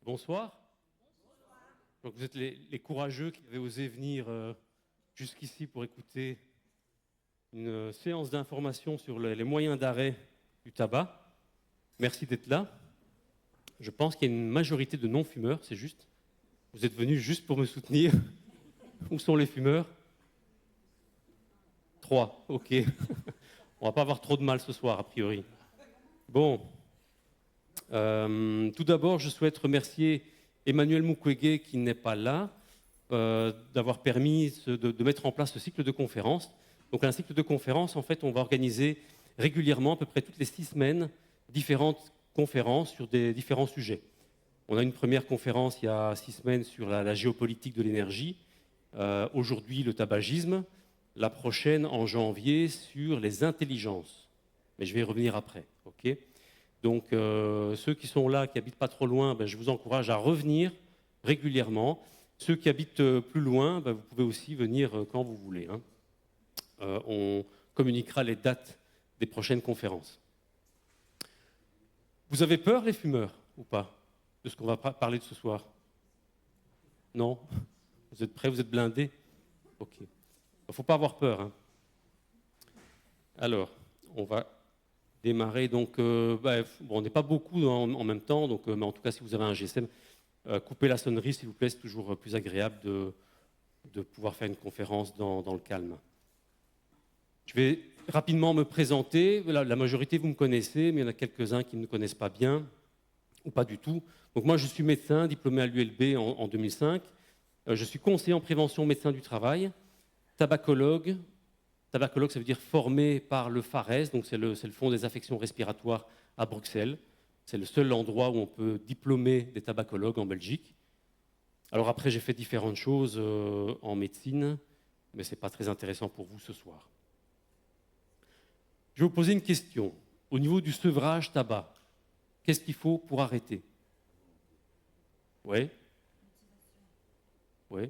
Bonsoir. Donc vous êtes les courageux qui avaient osé venir jusqu'ici pour écouter une séance d'information sur les moyens d'arrêt du tabac. Merci d'être là. Je pense qu'il y a une majorité de non-fumeurs, c'est juste. Vous êtes venus juste pour me soutenir. Où sont les fumeurs? 3, ok. On va pas avoir trop de mal ce soir, a priori. Bon. Tout d'abord, je souhaite remercier Emmanuel Mukwege, qui n'est pas là, d'avoir permis de mettre en place ce cycle de conférences. Donc un cycle de conférences, en fait, on va organiser régulièrement, à peu près toutes les 6 semaines, différentes conférences sur des différents sujets. On a une première conférence il y a 6 semaines sur la géopolitique de l'énergie. Aujourd'hui, le tabagisme. La prochaine, en janvier, sur les intelligences. Mais je vais y revenir après, ok ? Donc, ceux qui sont là, qui habitent pas trop loin, je vous encourage à revenir régulièrement. Ceux qui habitent plus loin, vous pouvez aussi venir quand vous voulez. On communiquera les dates des prochaines conférences. Vous avez peur, les fumeurs, ou pas, de ce qu'on va parler de ce soir? Non? Vous êtes prêts? Vous êtes blindés? Ok. Il ne faut pas avoir peur. Alors, on va démarrer. Donc, on n'est pas beaucoup en même temps, donc, mais en tout cas, si vous avez un GSM, coupez la sonnerie, s'il vous plaît. C'est toujours plus agréable de pouvoir faire une conférence dans le calme. Je vais rapidement me présenter. La majorité, vous me connaissez, mais il y en a quelques-uns qui ne me connaissent pas bien, ou pas du tout. Donc, moi, je suis médecin, diplômé à l'ULB en 2005. Je suis conseiller en prévention médecin du travail, tabacologue. Tabacologue, ça veut dire formé par le FARES, donc c'est le Fonds des affections respiratoires à Bruxelles. C'est le seul endroit où on peut diplômer des tabacologues en Belgique. Alors après, j'ai fait différentes choses en médecine, mais ce n'est pas très intéressant pour vous ce soir. Je vais vous poser une question. Au niveau du sevrage tabac, qu'est-ce qu'il faut pour arrêter? Oui. Oui.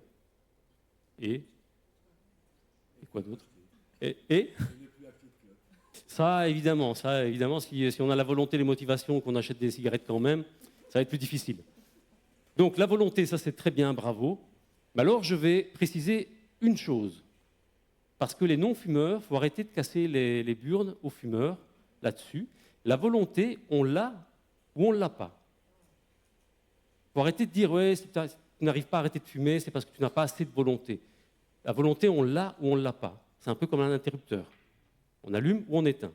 Et quoi d'autre? Et ça, évidemment, si on a la volonté, les motivations, qu'on achète des cigarettes quand même, ça va être plus difficile. Donc la volonté, ça c'est très bien, bravo. Mais alors je vais préciser une chose. Parce que les non-fumeurs, il faut arrêter de casser les burnes aux fumeurs là-dessus. La volonté, on l'a ou on ne l'a pas. Il faut arrêter de dire, ouais, si tu n'arrives pas à arrêter de fumer, c'est parce que tu n'as pas assez de volonté. La volonté, on l'a ou on ne l'a pas. C'est un peu comme un interrupteur. On allume ou on éteint.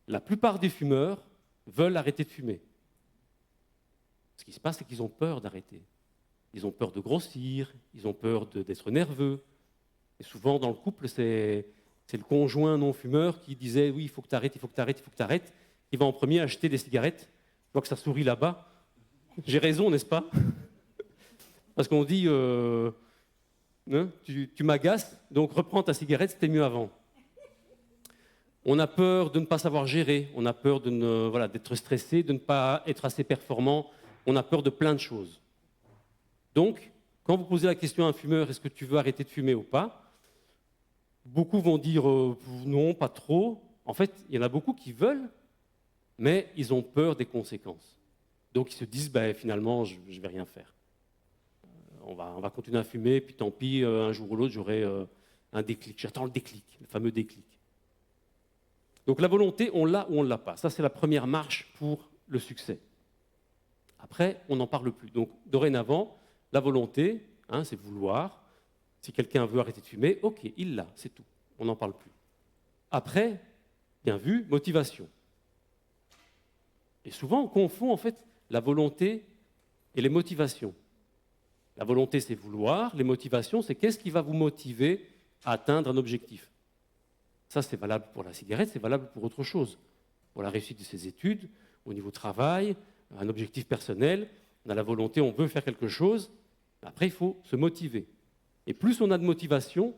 La plupart des fumeurs veulent arrêter de fumer. Ce qui se passe, c'est qu'ils ont peur d'arrêter. Ils ont peur de grossir, ils ont peur d'être nerveux. Et souvent, dans le couple, c'est le conjoint non-fumeur qui disait « oui, il faut que tu arrêtes, il faut que tu arrêtes, il faut que tu arrêtes ». Il va en premier acheter des cigarettes. Je vois que ça sourit là-bas. J'ai raison, n'est-ce pas? Parce qu'on dit tu m'agaces, donc reprends ta cigarette, c'était mieux avant. On a peur de ne pas savoir gérer, on a peur d'être stressé, de ne pas être assez performant, on a peur de plein de choses. Donc, quand vous posez la question à un fumeur, est-ce que tu veux arrêter de fumer ou pas? Beaucoup vont dire non, pas trop. En fait, il y en a beaucoup qui veulent, mais ils ont peur des conséquences. Donc ils se disent, finalement, je ne vais rien faire. On va continuer à fumer, puis tant pis, un jour ou l'autre, j'aurai un déclic. J'attends le déclic, le fameux déclic. Donc la volonté, on l'a ou on ne l'a pas. Ça, c'est la première marche pour le succès. Après, on n'en parle plus. Donc dorénavant, la volonté, c'est vouloir. Si quelqu'un veut arrêter de fumer, ok, il l'a, c'est tout. On n'en parle plus. Après, bien vu, motivation. Et souvent, on confond en fait la volonté et les motivations. La volonté, c'est vouloir. Les motivations, c'est qu'est-ce qui va vous motiver à atteindre un objectif. Ça, c'est valable pour la cigarette, c'est valable pour autre chose. Pour la réussite de ses études, au niveau travail, un objectif personnel. On a la volonté, on veut faire quelque chose. Après, il faut se motiver. Et plus on a de motivation,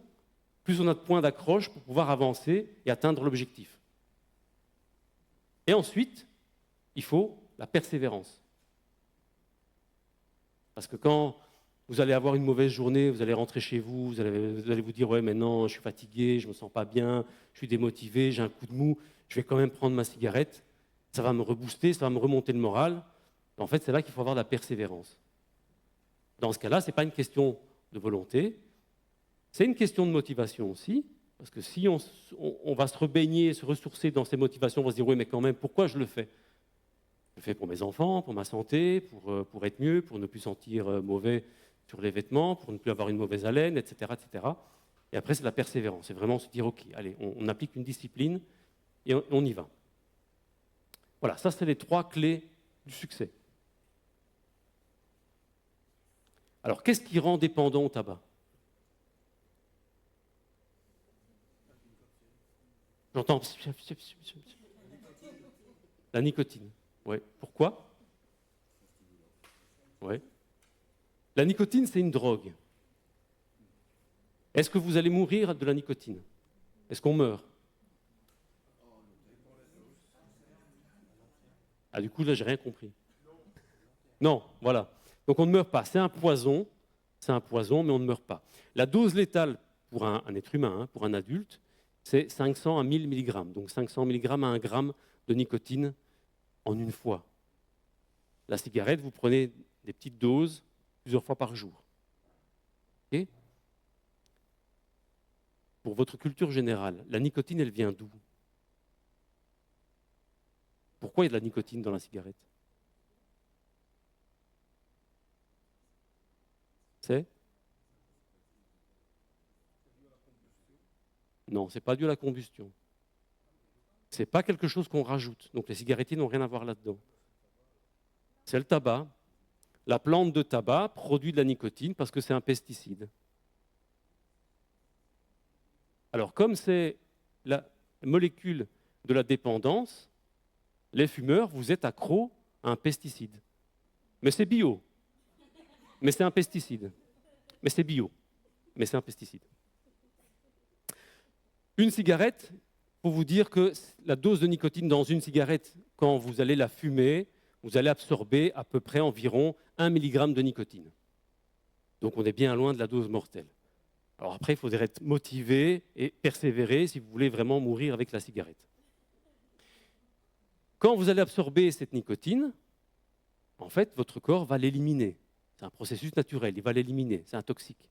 plus on a de points d'accroche pour pouvoir avancer et atteindre l'objectif. Et ensuite, il faut la persévérance. Parce que quand vous allez avoir une mauvaise journée, vous allez rentrer chez vous, vous allez vous dire « ouais, maintenant, je suis fatigué, je ne me sens pas bien, je suis démotivé, j'ai un coup de mou, je vais quand même prendre ma cigarette, ça va me rebooster, ça va me remonter le moral. » En fait, c'est là qu'il faut avoir de la persévérance. Dans ce cas-là, ce n'est pas une question de volonté, c'est une question de motivation aussi, parce que si on va se rebaigner, se ressourcer dans ces motivations, on va se dire, oui, mais quand même, pourquoi je le fais? Je le fais pour mes enfants, pour ma santé, pour être mieux, pour ne plus sentir mauvais sur les vêtements, pour ne plus avoir une mauvaise haleine, etc. etc. Et après, c'est la persévérance, c'est vraiment se dire, ok, allez, on applique une discipline et on y va. Voilà, ça, c'est les 3 clés du succès. Alors, qu'est-ce qui rend dépendant au tabac? J'entends. La nicotine. Ouais. Pourquoi? Ouais. La nicotine, c'est une drogue. Est-ce que vous allez mourir de la nicotine? Est-ce qu'on meurt? Ah, du coup, là, j'ai rien compris. Non, voilà. Donc, on ne meurt pas. C'est un poison, mais on ne meurt pas. La dose létale pour un être humain, pour un adulte, c'est 500 à 1000 mg. Donc, 500 mg à 1 gramme de nicotine en une fois. La cigarette, vous prenez des petites doses plusieurs fois par jour. Okay? Pour votre culture générale, la nicotine, elle vient d'où? Pourquoi il y a de la nicotine dans la cigarette? C'est? Non, ce n'est pas dû à la combustion. Ce n'est pas quelque chose qu'on rajoute. Donc les cigarettiers n'ont rien à voir là-dedans. C'est le tabac. La plante de tabac produit de la nicotine parce que c'est un pesticide. Alors comme c'est la molécule de la dépendance, les fumeurs, vous êtes accros à un pesticide. Mais c'est bio. Mais c'est un pesticide. Mais c'est bio. Mais c'est un pesticide. Une cigarette, pour vous dire que la dose de nicotine dans une cigarette, quand vous allez la fumer, vous allez absorber à peu près environ 1 mg de nicotine. Donc on est bien loin de la dose mortelle. Alors après, il faudrait être motivé et persévérer si vous voulez vraiment mourir avec la cigarette. Quand vous allez absorber cette nicotine, en fait, votre corps va l'éliminer. C'est un processus naturel, il va l'éliminer, c'est un toxique.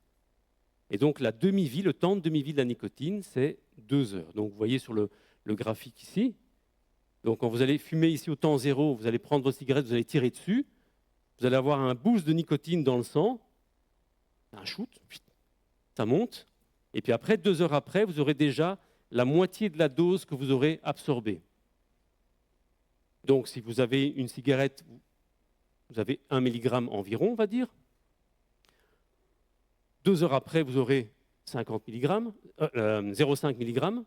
Et donc la demi-vie, le temps de demi-vie de la nicotine, c'est 2 heures. Donc vous voyez sur le graphique ici, donc quand vous allez fumer ici au temps 0, vous allez prendre votre cigarette, vous allez tirer dessus, vous allez avoir un boost de nicotine dans le sang, un shoot, ça monte, et puis après, 2 heures après, vous aurez déjà la moitié de la dose que vous aurez absorbée. Donc si vous avez une cigarette, vous avez 1 mg environ, on va dire. 2 heures après, vous aurez 50 mg, 0,5 mg,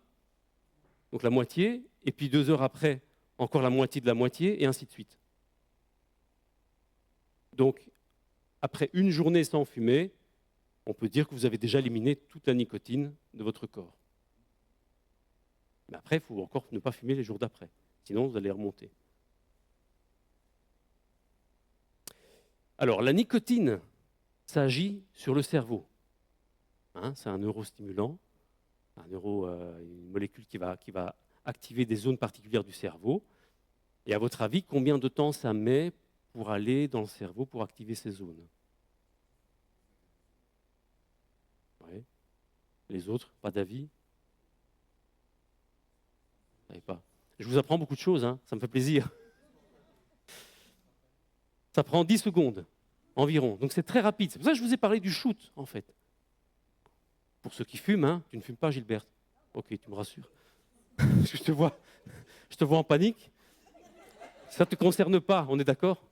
donc la moitié, et puis 2 heures après, encore la moitié de la moitié, et ainsi de suite. Donc, après une journée sans fumer, on peut dire que vous avez déjà éliminé toute la nicotine de votre corps. Mais après, il faut encore ne pas fumer les jours d'après, sinon vous allez remonter. Alors, la nicotine, ça agit sur le cerveau. Hein, c'est un neurostimulant, une molécule qui va activer des zones particulières du cerveau. Et à votre avis, combien de temps ça met pour aller dans le cerveau pour activer ces zones? Ouais. Les autres, pas d'avis? Vous savez pas. Je vous apprends beaucoup de choses, hein, ça me fait plaisir. Ça prend 10 secondes environ, donc c'est très rapide. C'est pour ça que je vous ai parlé du shoot, en fait. Pour ceux qui fument, hein, tu ne fumes pas, Gilberte? Ok, tu me rassures. je te vois en panique. Ça ne te concerne pas, on est d'accord?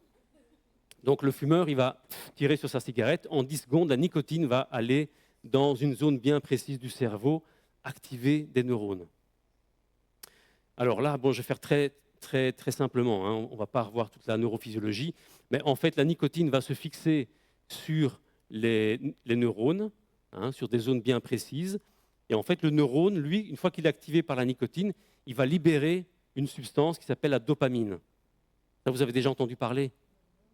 Donc le fumeur, il va tirer sur sa cigarette. En 10 secondes, la nicotine va aller dans une zone bien précise du cerveau, activer des neurones. Alors là, bon, je vais faire très, très, très simplement. Hein. On ne va pas revoir toute la neurophysiologie. Mais en fait, la nicotine va se fixer sur les neurones, hein, sur des zones bien précises. Et en fait, le neurone, lui, une fois qu'il est activé par la nicotine, il va libérer une substance qui s'appelle la dopamine. Ça, vous avez déjà entendu parler?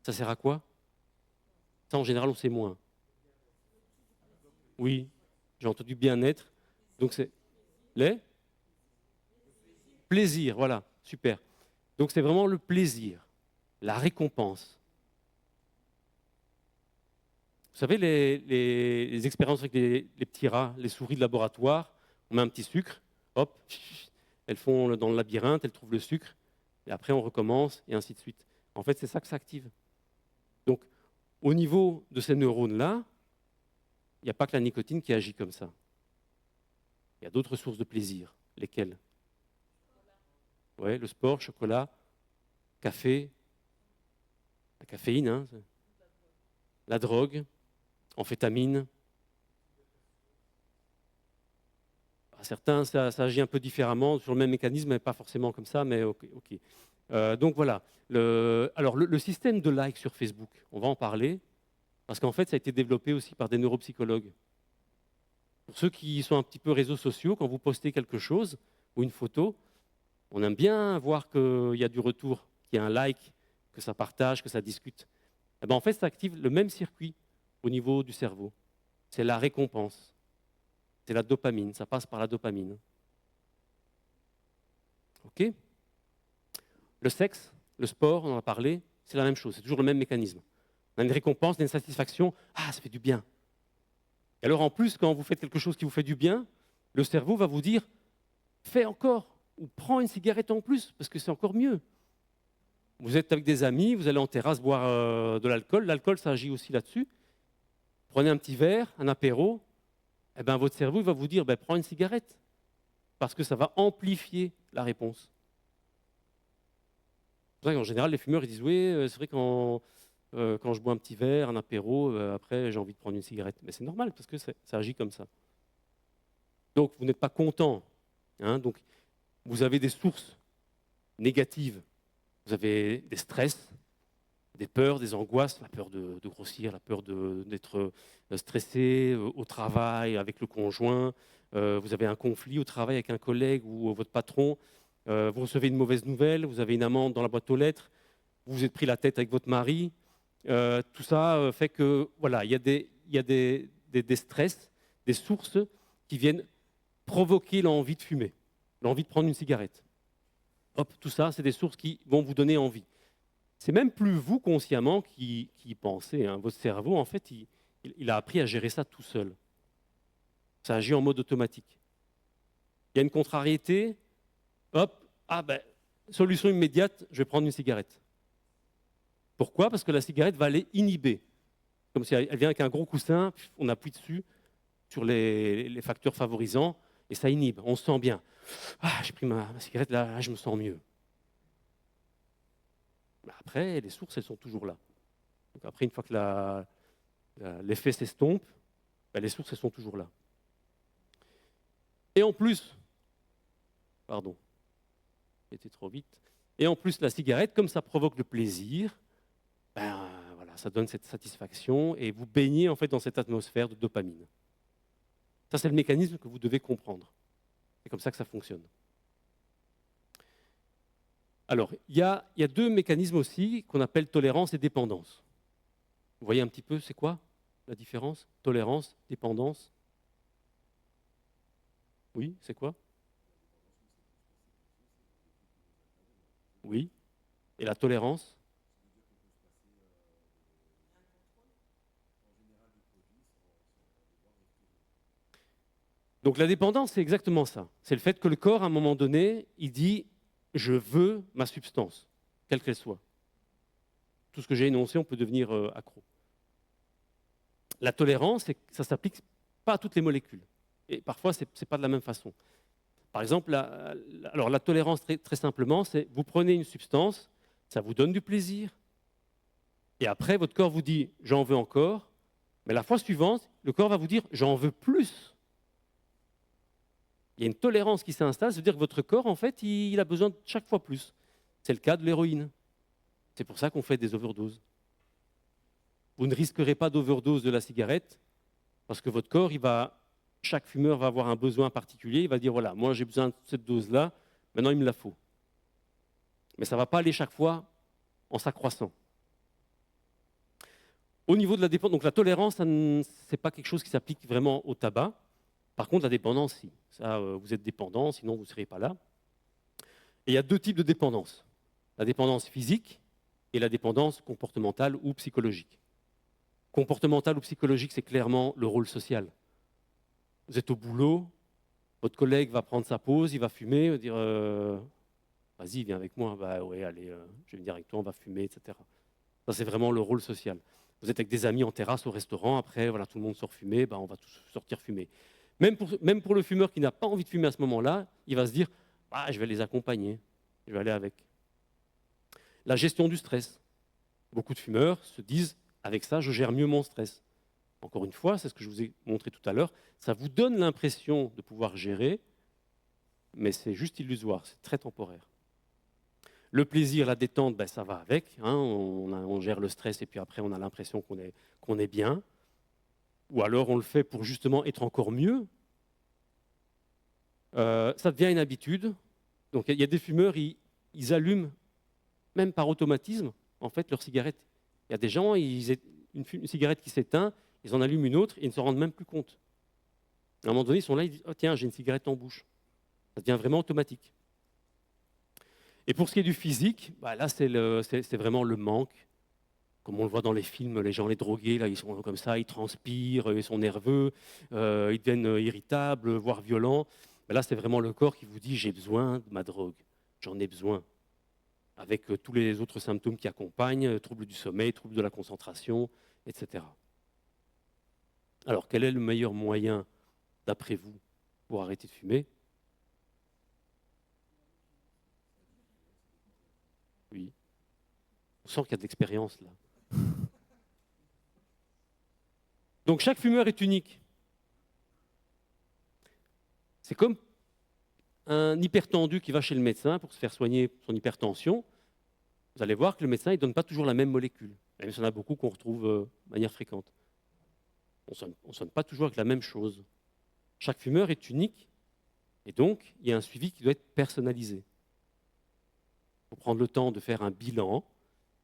Ça sert à quoi? Ça, en général, on sait moins. Oui, j'ai entendu bien-être. Donc, c'est les plaisirs, voilà, super. Donc, c'est vraiment le plaisir, la récompense. savez, les expériences avec les petits rats, les souris de laboratoire, on met un petit sucre, hop, elles font dans le labyrinthe, elles trouvent le sucre, et après on recommence, et ainsi de suite. En fait, c'est ça que ça active. Donc, au niveau de ces neurones-là, il n'y a pas que la nicotine qui agit comme ça. Il y a d'autres sources de plaisir. Lesquelles? Ouais, le sport, chocolat, café, la caféine, hein, la drogue, amphétamine. Certains, ça agit un peu différemment, sur le même mécanisme, mais pas forcément comme ça, mais ok. Donc voilà. Alors le système de like sur Facebook, on va en parler, parce qu'en fait, ça a été développé aussi par des neuropsychologues. Pour ceux qui sont un petit peu réseaux sociaux, quand vous postez quelque chose ou une photo, on aime bien voir qu'il y a du retour, qu'il y a un like, que ça partage, que ça discute. Eh ben, en fait, ça active le même circuit au niveau du cerveau. C'est la récompense. C'est la dopamine, ça passe par la dopamine. OK? Le sexe, le sport, on en a parlé, c'est la même chose, c'est toujours le même mécanisme. On a une récompense, on a une satisfaction, ah, ça fait du bien. Et alors en plus, quand vous faites quelque chose qui vous fait du bien, le cerveau va vous dire, fais encore, ou prends une cigarette en plus, parce que c'est encore mieux. Vous êtes avec des amis, vous allez en terrasse boire de l'alcool, l'alcool ça agit aussi là-dessus. Prenez un petit verre, un apéro, eh ben, votre cerveau il va vous dire, ben, prends une cigarette, parce que ça va amplifier la réponse. C'est pour ça qu'en général, les fumeurs ils disent, oui, c'est vrai quand je bois un petit verre, un apéro, après j'ai envie de prendre une cigarette. Mais c'est normal, parce que ça agit comme ça. Donc, vous n'êtes pas content. Hein, donc, vous avez des sources négatives. Vous avez des stress, des peurs, des angoisses, la peur de grossir, la peur d'être stressé au travail, avec le conjoint. Vous avez un conflit au travail avec un collègue ou votre patron. Vous recevez une mauvaise nouvelle, vous avez une amende dans la boîte aux lettres, vous vous êtes pris la tête avec votre mari. Tout ça fait que, voilà, il y a des stress, des sources qui viennent provoquer l'envie de fumer, l'envie de prendre une cigarette. Hop, tout ça, c'est des sources qui vont vous donner envie. C'est même plus vous consciemment qui pensez. Hein. Votre cerveau, en fait, il a appris à gérer ça tout seul. Ça agit en mode automatique. Il y a une contrariété, hop, ah ben, solution immédiate, je vais prendre une cigarette. Pourquoi? Parce que la cigarette va aller inhiber. Comme si elle vient avec un gros coussin, on appuie dessus sur les facteurs favorisants et ça inhibe, on se sent bien. Ah, j'ai pris ma cigarette, là, je me sens mieux. Mais après, les sources, elles sont toujours là. Donc après, une fois que l'effet s'estompe, ben, les sources, elles sont toujours là. Et en plus, pardon, j'étais trop vite. Et en plus, la cigarette, comme ça provoque le plaisir, ben, voilà, ça donne cette satisfaction et vous baignez en fait dans cette atmosphère de dopamine. Ça, c'est le mécanisme que vous devez comprendre. C'est comme ça que ça fonctionne. Alors, il y a deux mécanismes aussi qu'on appelle tolérance et dépendance. Vous voyez un petit peu, c'est quoi la différence? Tolérance, dépendance. Oui, c'est quoi? Oui. Et la tolérance? Donc la dépendance, c'est exactement ça. C'est le fait que le corps, à un moment donné, il dit « je veux ma substance, quelle qu'elle soit ». Tout ce que j'ai énoncé, on peut devenir accro. La tolérance, ça ne s'applique pas à toutes les molécules. Et parfois, ce n'est pas de la même façon. Par exemple, la tolérance, très, très simplement, c'est vous prenez une substance, ça vous donne du plaisir, et après, votre corps vous dit « j'en veux encore », mais la fois suivante, le corps va vous dire « j'en veux plus ». Il y a une tolérance qui s'installe, ça veut dire que votre corps, en fait, il a besoin de chaque fois plus. C'est le cas de l'héroïne. C'est pour ça qu'on fait des overdoses. Vous ne risquerez pas d'overdose de la cigarette, parce que votre corps, chaque fumeur va avoir un besoin particulier, il va dire, voilà, moi j'ai besoin de cette dose-là, maintenant il me la faut. Mais ça ne va pas aller chaque fois en s'accroissant. Au niveau de la dépendance, donc la tolérance, ce n'est pas quelque chose qui s'applique vraiment au tabac. Par contre, la dépendance, si. Ça, vous êtes dépendant, sinon vous ne serez pas là. Et il y a deux types de dépendance. La dépendance physique et la dépendance comportementale ou psychologique. Comportemental ou psychologique, c'est clairement le rôle social. Vous êtes au boulot, votre collègue va prendre sa pause, il va fumer, il va dire vas-y, viens avec moi. Bah ouais, allez, je vais venir avec toi, on va fumer, etc. Ça, c'est vraiment le rôle social. Vous êtes avec des amis en terrasse au restaurant, après, voilà, tout le monde sort fumer, bah, on va tous sortir fumer. Même pour le fumeur qui n'a pas envie de fumer à ce moment-là, il va se dire ah, je vais les accompagner, je vais aller avec. La gestion du stress. Beaucoup de fumeurs se disent avec ça, je gère mieux mon stress. Encore une fois, c'est ce que je vous ai montré tout à l'heure, ça vous donne l'impression de pouvoir gérer, mais c'est juste illusoire, c'est très temporaire. Le plaisir, la détente, ben, ça va avec, hein, on gère le stress et puis après on a l'impression qu'on est bien, ou alors on le fait pour justement être encore mieux. Ça devient une habitude, donc il y a des fumeurs, ils allument même par automatisme en fait leur cigarette. Il y a des gens, une cigarette qui s'éteint, ils en allument une autre et ils ne s'en rendent même plus compte. À un moment donné, ils sont là, ils disent « Oh tiens, j'ai une cigarette en bouche ». Ça devient vraiment automatique. Et pour ce qui est du physique, bah là, c'est vraiment le manque. Comme on le voit dans les films, les gens, les drogués, là, ils sont comme ça, ils transpirent, ils sont nerveux, ils deviennent irritables, voire violents. Mais là, c'est vraiment le corps qui vous dit « J'ai besoin de ma drogue, j'en ai besoin ». Avec tous les autres symptômes qui accompagnent, troubles du sommeil, troubles de la concentration, etc. Alors, quel est le meilleur moyen, d'après vous, pour arrêter de fumer? Oui. On sent qu'il y a de l'expérience là. Donc, chaque fumeur est unique. C'est comme un hypertendu qui va chez le médecin pour se faire soigner son hypertension. Vous allez voir que le médecin ne donne pas toujours la même molécule. Même s'il y en a beaucoup qu'on retrouve de manière fréquente. On ne sonne pas toujours avec la même chose. Chaque fumeur est unique et donc il y a un suivi qui doit être personnalisé. Il faut prendre le temps de faire un bilan,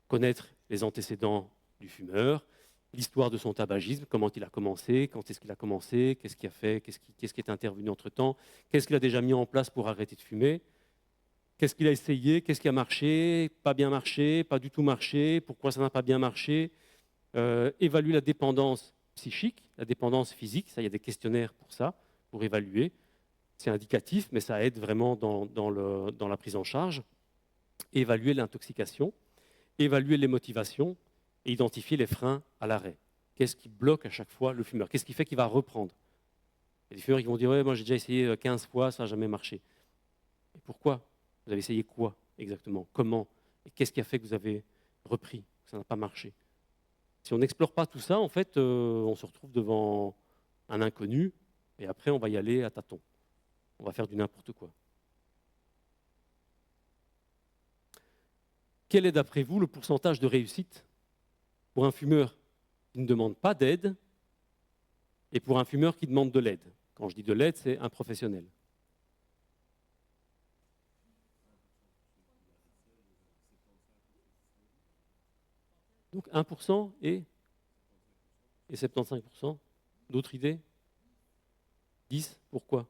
connaître les antécédents du fumeur, l'histoire de son tabagisme, comment il a commencé, quand est-ce qu'il a commencé, qu'est-ce qu'il a fait, qu'est-ce qui est intervenu entre-temps, qu'est-ce qu'il a déjà mis en place pour arrêter de fumer, qu'est-ce qu'il a essayé, qu'est-ce qui a marché, pas bien marché, pas du tout marché, pourquoi ça n'a pas bien marché, évaluer la dépendance psychique, la dépendance physique, ça, il y a des questionnaires pour ça, pour évaluer. C'est indicatif, mais ça aide vraiment dans la prise en charge. Évaluer l'intoxication, évaluer les motivations et identifier les freins à l'arrêt. Qu'est-ce qui bloque à chaque fois le fumeur? Qu'est-ce qui fait qu'il va reprendre? Il y a des fumeurs qui vont dire « Ouais, moi j'ai déjà essayé 15 fois, ça n'a jamais marché ». Et pourquoi? Vous avez essayé quoi exactement? Comment? Et qu'est-ce qui a fait que vous avez repris, que ça n'a pas marché? Si on n'explore pas tout ça, en fait, on se retrouve devant un inconnu et après on va y aller à tâtons. On va faire du n'importe quoi. Quel est d'après vous le pourcentage de réussite pour un fumeur qui ne demande pas d'aide et pour un fumeur qui demande de l'aide? Quand je dis de l'aide, c'est un professionnel. Donc 1% et 75%. D'autres idées? 10, pourquoi?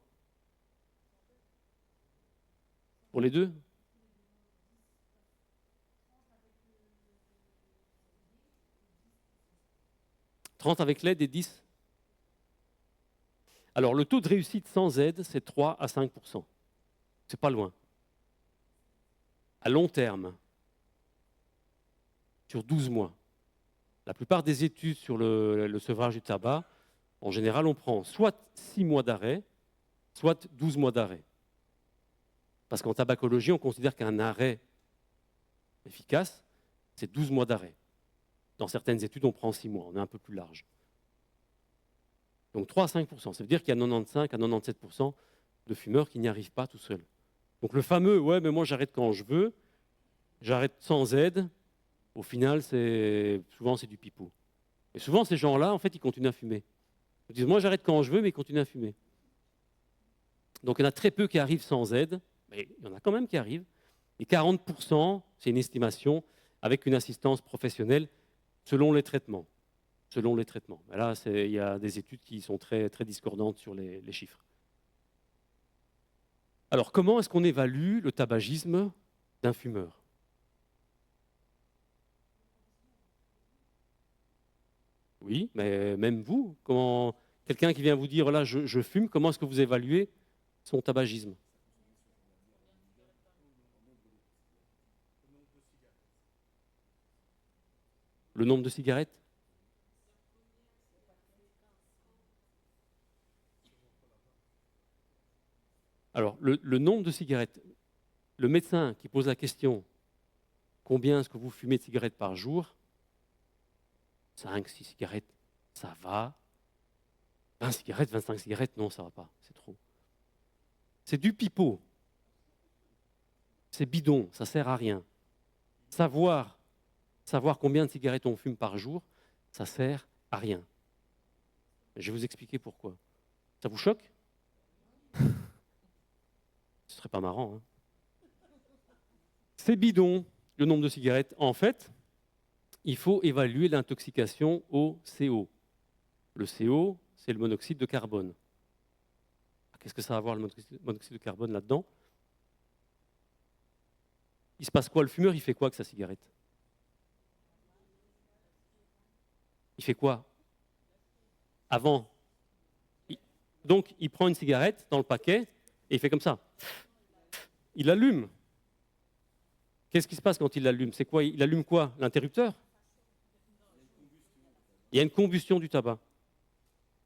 Pour les deux? « 30 avec l'aide et 10 ». Alors, le taux de réussite sans aide, c'est 3 à 5%. C'est pas loin. À long terme, sur 12 mois, la plupart des études sur le sevrage du tabac, en général, on prend soit 6 mois d'arrêt, soit 12 mois d'arrêt. Parce qu'en tabacologie, on considère qu'un arrêt efficace, c'est 12 mois d'arrêt. Dans certaines études, on prend 6 mois, on est un peu plus large. Donc 3 à 5%, ça veut dire qu'il y a 95 à 97% de fumeurs qui n'y arrivent pas tout seuls. Donc le fameux « ouais, mais moi j'arrête quand je veux, j'arrête sans aide », au final, souvent c'est du pipeau. Et souvent ces gens-là, en fait, ils continuent à fumer. Ils disent « moi j'arrête quand je veux, mais ils continuent à fumer ». Donc il y en a très peu qui arrivent sans aide, mais il y en a quand même qui arrivent. Et 40%, c'est une estimation, avec une assistance professionnelle selon les traitements. Selon les traitements. Mais là, il y a des études qui sont très, très discordantes sur les chiffres. Alors, comment est-ce qu'on évalue le tabagisme d'un fumeur? Oui, mais même vous, comment quelqu'un qui vient vous dire là je fume, comment est-ce que vous évaluez son tabagisme? Le nombre de cigarettes? Alors, le nombre de cigarettes, le médecin qui pose la question combien est-ce que vous fumez de cigarettes par jour? 5, 6 cigarettes, ça va. 20 cigarettes, 25 cigarettes, non, ça va pas, c'est trop. C'est du pipeau, c'est bidon, ça sert à rien. Savoir, savoir combien de cigarettes on fume par jour, ça sert à rien. Je vais vous expliquer pourquoi. Ça vous choque? Ce serait pas marrant, hein. C'est bidon, le nombre de cigarettes. En fait, il faut évaluer l'intoxication au CO. Le CO, c'est le monoxyde de carbone. Qu'est-ce que ça va avoir le monoxyde de carbone là-dedans? Il se passe quoi? Le fumeur, il fait quoi avec sa cigarette? Il fait quoi? Avant. Donc, il prend une cigarette dans le paquet et il fait comme ça. Il allume. Qu'est-ce qui se passe quand il l'allume? C'est quoi? Il allume quoi? L'interrupteur? Il y a une combustion du tabac.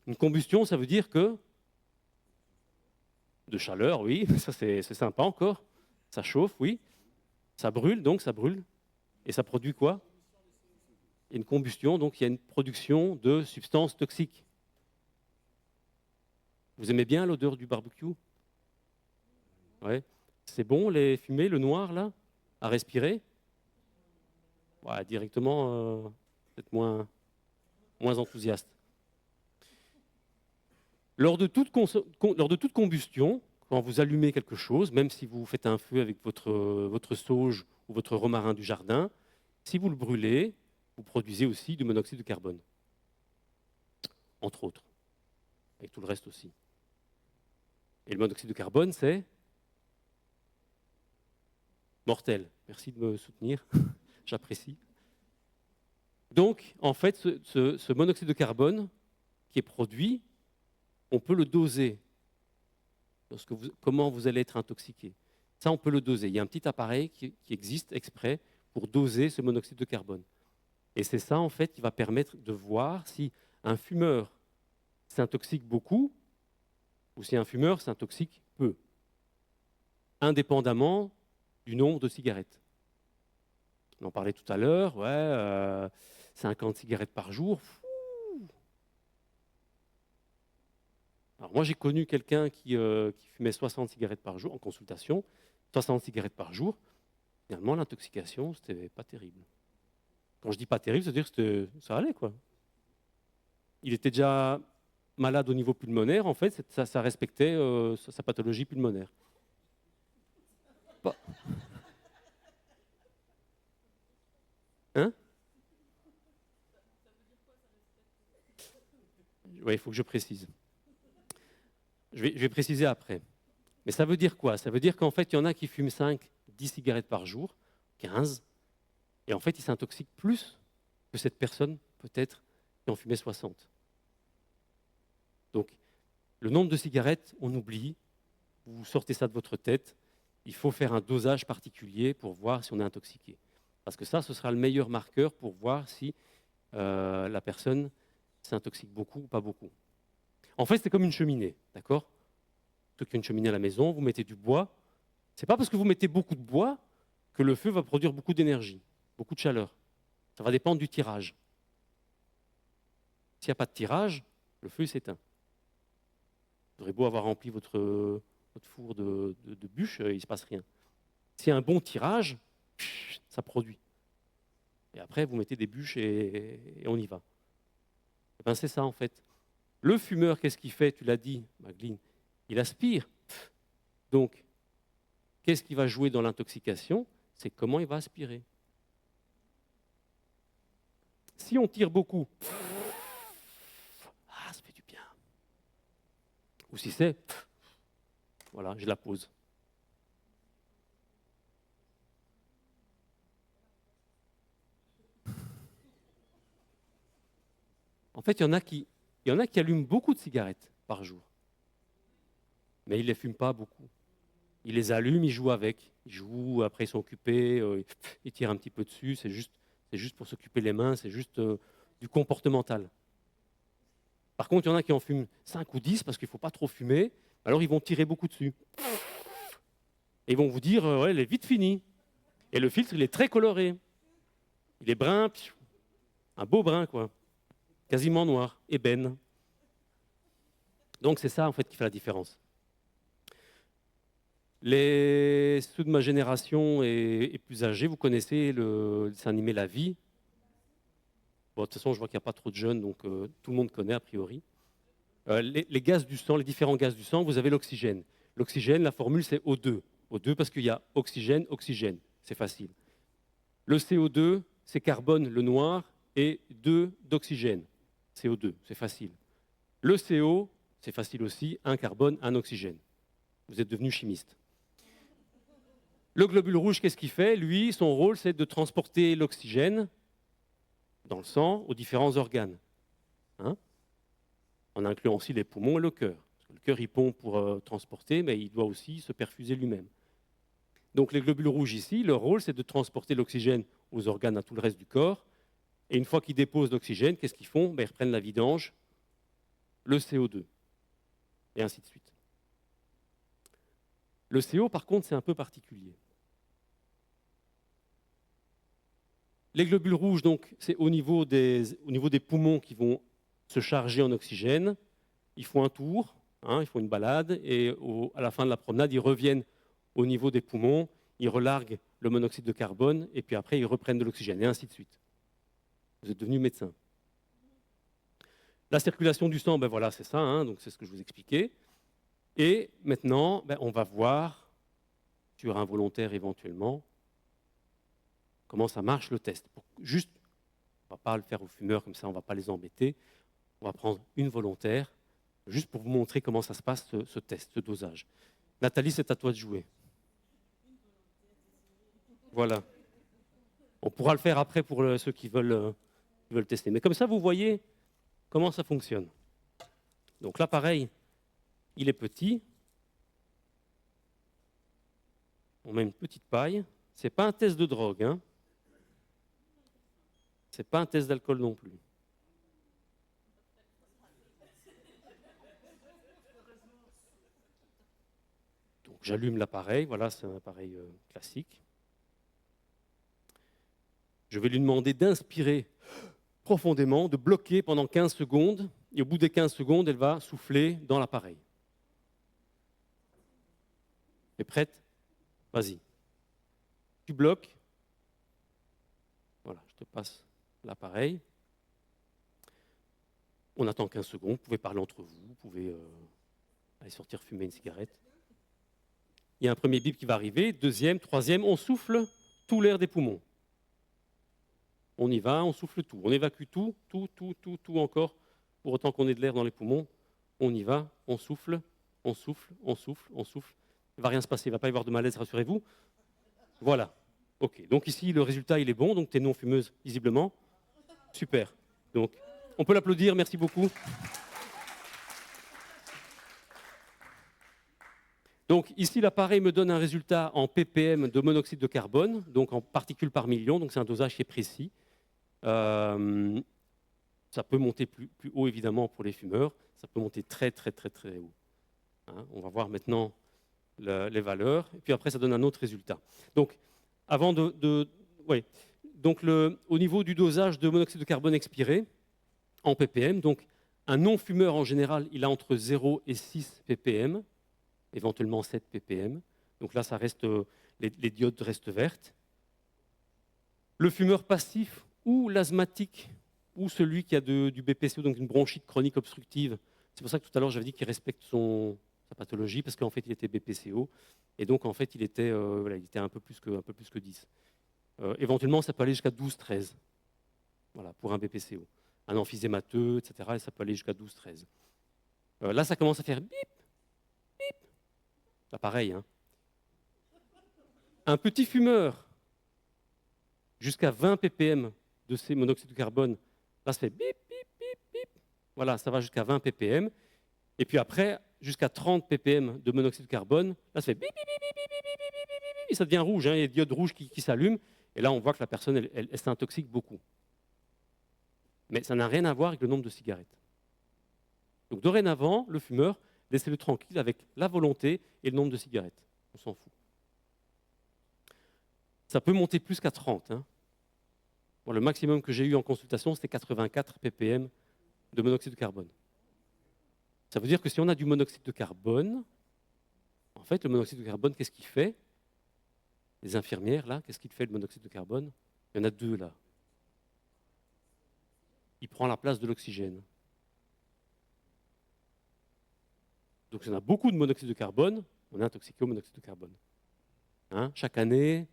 Une combustion, ça veut dire que de chaleur, oui, ça c'est sympa encore. Ça chauffe, oui. Ça brûle, donc ça brûle. Et ça produit quoi? Il y a une combustion, donc il y a une production de substances toxiques. Vous aimez bien l'odeur du barbecue? Ouais. C'est bon les fumées, le noir là, à respirer? Ouais, directement, peut-être moins enthousiaste. Lors de toute combustion, quand vous allumez quelque chose, même si vous faites un feu avec votre sauge ou votre romarin du jardin, si vous le brûlez, vous produisez aussi du monoxyde de carbone, entre autres, et tout le reste aussi. Et le monoxyde de carbone, c'est mortel. Merci de me soutenir, j'apprécie. Donc, en fait, ce monoxyde de carbone qui est produit, on peut le doser. Comment vous allez être intoxiqué. Ça, on peut le doser. Il y a un petit appareil qui existe exprès pour doser ce monoxyde de carbone. Et c'est ça, en fait, qui va permettre de voir si un fumeur s'intoxique beaucoup ou si un fumeur s'intoxique peu, indépendamment du nombre de cigarettes. On en parlait tout à l'heure, ouais, 50 cigarettes par jour. Alors moi, j'ai connu quelqu'un qui fumait 60 cigarettes par jour en consultation, 60 cigarettes par jour. Finalement, l'intoxication, c'était pas terrible. Quand je dis pas terrible, c'est-à-dire que ça allait, quoi. Il était déjà malade au niveau pulmonaire, en fait, ça respectait sa pathologie pulmonaire. Pas- Hein? Oui, il faut que je précise. Je vais préciser après. Mais ça veut dire quoi? Ça veut dire qu'en fait, il y en a qui fument 5, 10 cigarettes par jour, 15, et en fait, ils s'intoxiquent plus que cette personne, peut-être, qui en fumait 60. Donc, le nombre de cigarettes, on oublie, vous sortez ça de votre tête, il faut faire un dosage particulier pour voir si on est intoxiqué. Parce que ça, ce sera le meilleur marqueur pour voir si la personne s'intoxique beaucoup ou pas beaucoup. En fait, c'est comme une cheminée, d'accord? Plutôt qu'il y a une cheminée à la maison, vous mettez du bois. C'est pas parce que vous mettez beaucoup de bois que le feu va produire beaucoup d'énergie, beaucoup de chaleur. Ça va dépendre du tirage. S'il n'y a pas de tirage, le feu s'éteint. Vous aurez beau avoir rempli votre four de bûches, il ne se passe rien. S'il y a un bon tirage, ça produit. Et après, vous mettez des bûches et on y va. Et ben, c'est ça en fait. Le fumeur, qu'est-ce qu'il fait? Tu l'as dit, Magdalene, il aspire. Donc, qu'est-ce qui va jouer dans l'intoxication? C'est comment il va aspirer. Si on tire beaucoup, ça fait du bien. Ou si c'est, voilà, je la pose. En fait, il y en a qui allument beaucoup de cigarettes par jour, mais ils ne les fument pas beaucoup. Ils les allument, ils jouent avec. Ils jouent, après ils sont occupés, ils tirent un petit peu dessus, c'est juste pour s'occuper les mains, c'est juste du comportemental. Par contre, il y en a qui en fument 5 ou 10 parce qu'il ne faut pas trop fumer, alors ils vont tirer beaucoup dessus. Et ils vont vous dire, ouais, elle est vite finie. Et le filtre, il est très coloré. Il est brun, un beau brun, quoi. Quasiment noir, ébène. Donc c'est ça, en fait, qui fait la différence. Ceux de ma génération et plus âgés, vous connaissez le dessin animé La Vie. Bon, de toute façon, je vois qu'il n'y a pas trop de jeunes, donc tout le monde connaît a priori. Les gaz du sang, les différents gaz du sang, vous avez l'oxygène. L'oxygène, la formule, c'est O2. O2 parce qu'il y a oxygène, oxygène. C'est facile. Le CO2, c'est carbone, le noir, et 2 d'oxygène. CO2, c'est facile. Le CO, c'est facile aussi, un carbone, un oxygène. Vous êtes devenu chimiste. Le globule rouge, qu'est-ce qu'il fait? Lui, son rôle, c'est de transporter l'oxygène dans le sang aux différents organes. Hein, en incluant aussi les poumons et le cœur. Parce que le cœur, il pompe pour transporter, mais il doit aussi se perfuser lui-même. Donc les globules rouges ici, leur rôle, c'est de transporter l'oxygène aux organes, à tout le reste du corps. Et une fois qu'ils déposent l'oxygène, qu'est-ce qu'ils font? Ils reprennent la vidange, le CO2, et ainsi de suite. Le CO, par contre, c'est un peu particulier. Les globules rouges, donc, c'est au niveau des poumons qui vont se charger en oxygène. Ils font un tour, ils font une balade, et à la fin de la promenade, ils reviennent au niveau des poumons, ils relarguent le monoxyde de carbone, et puis après, ils reprennent de l'oxygène, et ainsi de suite. Vous êtes devenu médecin. La circulation du sang, voilà, c'est ça, donc c'est ce que je vous expliquais. Et maintenant, on va voir, sur un volontaire éventuellement, comment ça marche le test. Juste, on ne va pas le faire aux fumeurs, comme ça on ne va pas les embêter. On va prendre une volontaire, juste pour vous montrer comment ça se passe, ce test, ce dosage. Nathalie, c'est à toi de jouer. Voilà. On pourra le faire après pour ceux qui veulent tester. Mais comme ça, vous voyez comment ça fonctionne. Donc l'appareil, il est petit. On met une petite paille. Ce n'est pas un test de drogue. Ce n'est pas un test d'alcool non plus. Donc j'allume l'appareil. Voilà, c'est un appareil classique. Je vais lui demander d'inspirer profondément, de bloquer pendant 15 secondes. Et au bout des 15 secondes, elle va souffler dans l'appareil. Tu es prête? Vas-y. Tu bloques. Voilà, je te passe l'appareil. On attend 15 secondes. Vous pouvez parler entre vous. Vous pouvez aller sortir fumer une cigarette. Il y a un premier bip qui va arriver. Deuxième, troisième. On souffle tout l'air des poumons. On y va, on souffle tout. On évacue tout encore. Pour autant qu'on ait de l'air dans les poumons. On y va, on souffle, on souffle, on souffle, on souffle. Il ne va rien se passer, il ne va pas y avoir de malaise, rassurez-vous. Voilà. OK. Donc ici, le résultat, il est bon. Donc tu es non fumeuse, visiblement. Super. Donc, on peut l'applaudir. Merci beaucoup. Donc ici, l'appareil me donne un résultat en ppm de monoxyde de carbone, donc en particules par million. Donc c'est un dosage qui est précis. Ça peut monter plus haut, évidemment, pour les fumeurs. Ça peut monter très, très, très, très haut. On va voir maintenant les valeurs. Et puis après, ça donne un autre résultat. Donc, au niveau du dosage de monoxyde de carbone expiré, en ppm, donc un non-fumeur, en général, il a entre 0 et 6 ppm, éventuellement 7 ppm. Donc là, ça reste, les diodes restent vertes. Le fumeur passif ou l'asthmatique, ou celui qui a du BPCO, donc une bronchite chronique obstructive. C'est pour ça que tout à l'heure, j'avais dit qu'il respecte sa pathologie, parce qu'en fait, il était BPCO. Et donc, en fait, il était un peu plus que 10. Éventuellement, ça peut aller jusqu'à 12-13, voilà, pour un BPCO. Un emphysémateux, etc., et ça peut aller jusqu'à 12-13. Là, ça commence à faire bip, bip. Là, pareil. Un petit fumeur, jusqu'à 20 ppm de ces monoxydes de carbone, là, ça fait bip, bip, bip, bip. Voilà, ça va jusqu'à 20 ppm. Et puis après, jusqu'à 30 ppm de monoxyde de carbone, là, ça fait bip, bip, bip, bip, bip, bip, bip, bip, bip, ça devient rouge, hein, il y a des diodes rouges qui s'allument. Et là, on voit que la personne, elle s'intoxique beaucoup. Mais ça n'a rien à voir avec le nombre de cigarettes. Donc dorénavant, le fumeur, laissez-le tranquille avec la volonté et le nombre de cigarettes. On s'en fout. Ça peut monter plus qu'à 30. Hein. Bon, le maximum que j'ai eu en consultation, c'était 84 ppm de monoxyde de carbone. Ça veut dire que si on a du monoxyde de carbone, en fait, le monoxyde de carbone, qu'est-ce qu'il fait? Les infirmières, là, qu'est-ce qu'il fait le monoxyde de carbone? Il y en a deux, là. Il prend la place de l'oxygène. Donc, si on a beaucoup de monoxyde de carbone, on est intoxiqué au monoxyde de carbone. Hein, chaque année,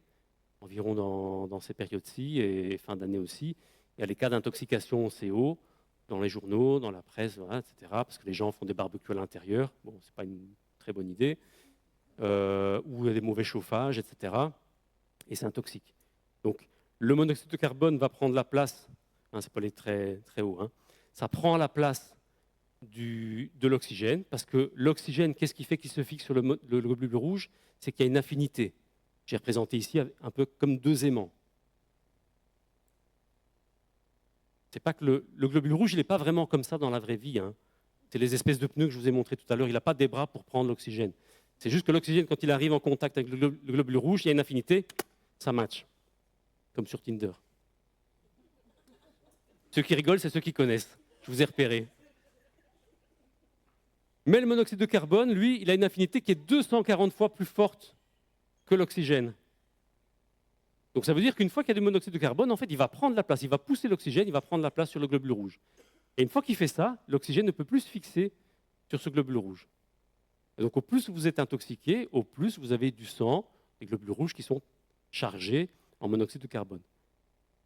environ dans ces périodes-ci, et fin d'année aussi, il y a les cas d'intoxication au CO dans les journaux, dans la presse, voilà, etc., parce que les gens font des barbecues à l'intérieur. Bon, ce n'est pas une très bonne idée. Ou il y a des mauvais chauffages, etc. Et c'est un toxique. Donc, le monoxyde de carbone va prendre la place, hein, c'est pas aller très, très haut, hein, ça prend la place de l'oxygène, parce que l'oxygène, qu'est-ce qui fait qu'il se fixe sur le globule rouge? C'est qu'il y a une affinité. J'ai représenté ici un peu comme deux aimants. C'est pas que le globule rouge, il n'est pas vraiment comme ça dans la vraie vie. Hein. C'est les espèces de pneus que je vous ai montré tout à l'heure. Il n'a pas des bras pour prendre l'oxygène. C'est juste que l'oxygène, quand il arrive en contact avec le globule rouge, il y a une affinité, ça match. Comme sur Tinder. Ceux qui rigolent, c'est ceux qui connaissent. Je vous ai repéré. Mais le monoxyde de carbone, lui, il a une affinité qui est 240 fois plus forte que l'oxygène. Donc ça veut dire qu'une fois qu'il y a du monoxyde de carbone, en fait, il va prendre la place, il va pousser l'oxygène, il va prendre la place sur le globule rouge. Et une fois qu'il fait ça, l'oxygène ne peut plus se fixer sur ce globule rouge. Et donc au plus vous êtes intoxiqué, au plus vous avez du sang, des globules rouges qui sont chargés en monoxyde de carbone.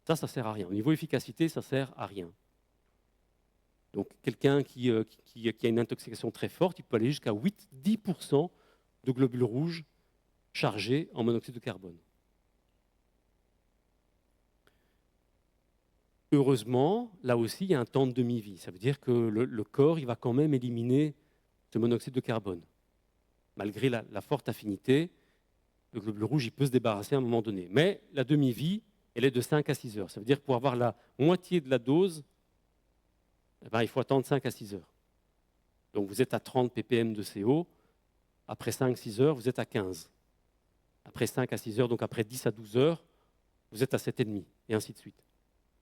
Ça ne sert à rien. Au niveau efficacité, ça ne sert à rien. Donc quelqu'un qui a une intoxication très forte, il peut aller jusqu'à 8-10% de globules rouges chargés en monoxyde de carbone. Heureusement, là aussi, il y a un temps de demi-vie. Ça veut dire que le corps il va quand même éliminer ce monoxyde de carbone. Malgré la forte affinité, le globule rouge il peut se débarrasser à un moment donné. Mais la demi-vie, elle est de 5 à 6 heures. Ça veut dire que pour avoir la moitié de la dose, eh ben, il faut attendre 5 à 6 heures. Donc vous êtes à 30 ppm de CO. Après 5-6 heures, vous êtes à 15. Après 5 à 6 heures, donc après 10 à 12 heures, vous êtes à 7,5, et ainsi de suite.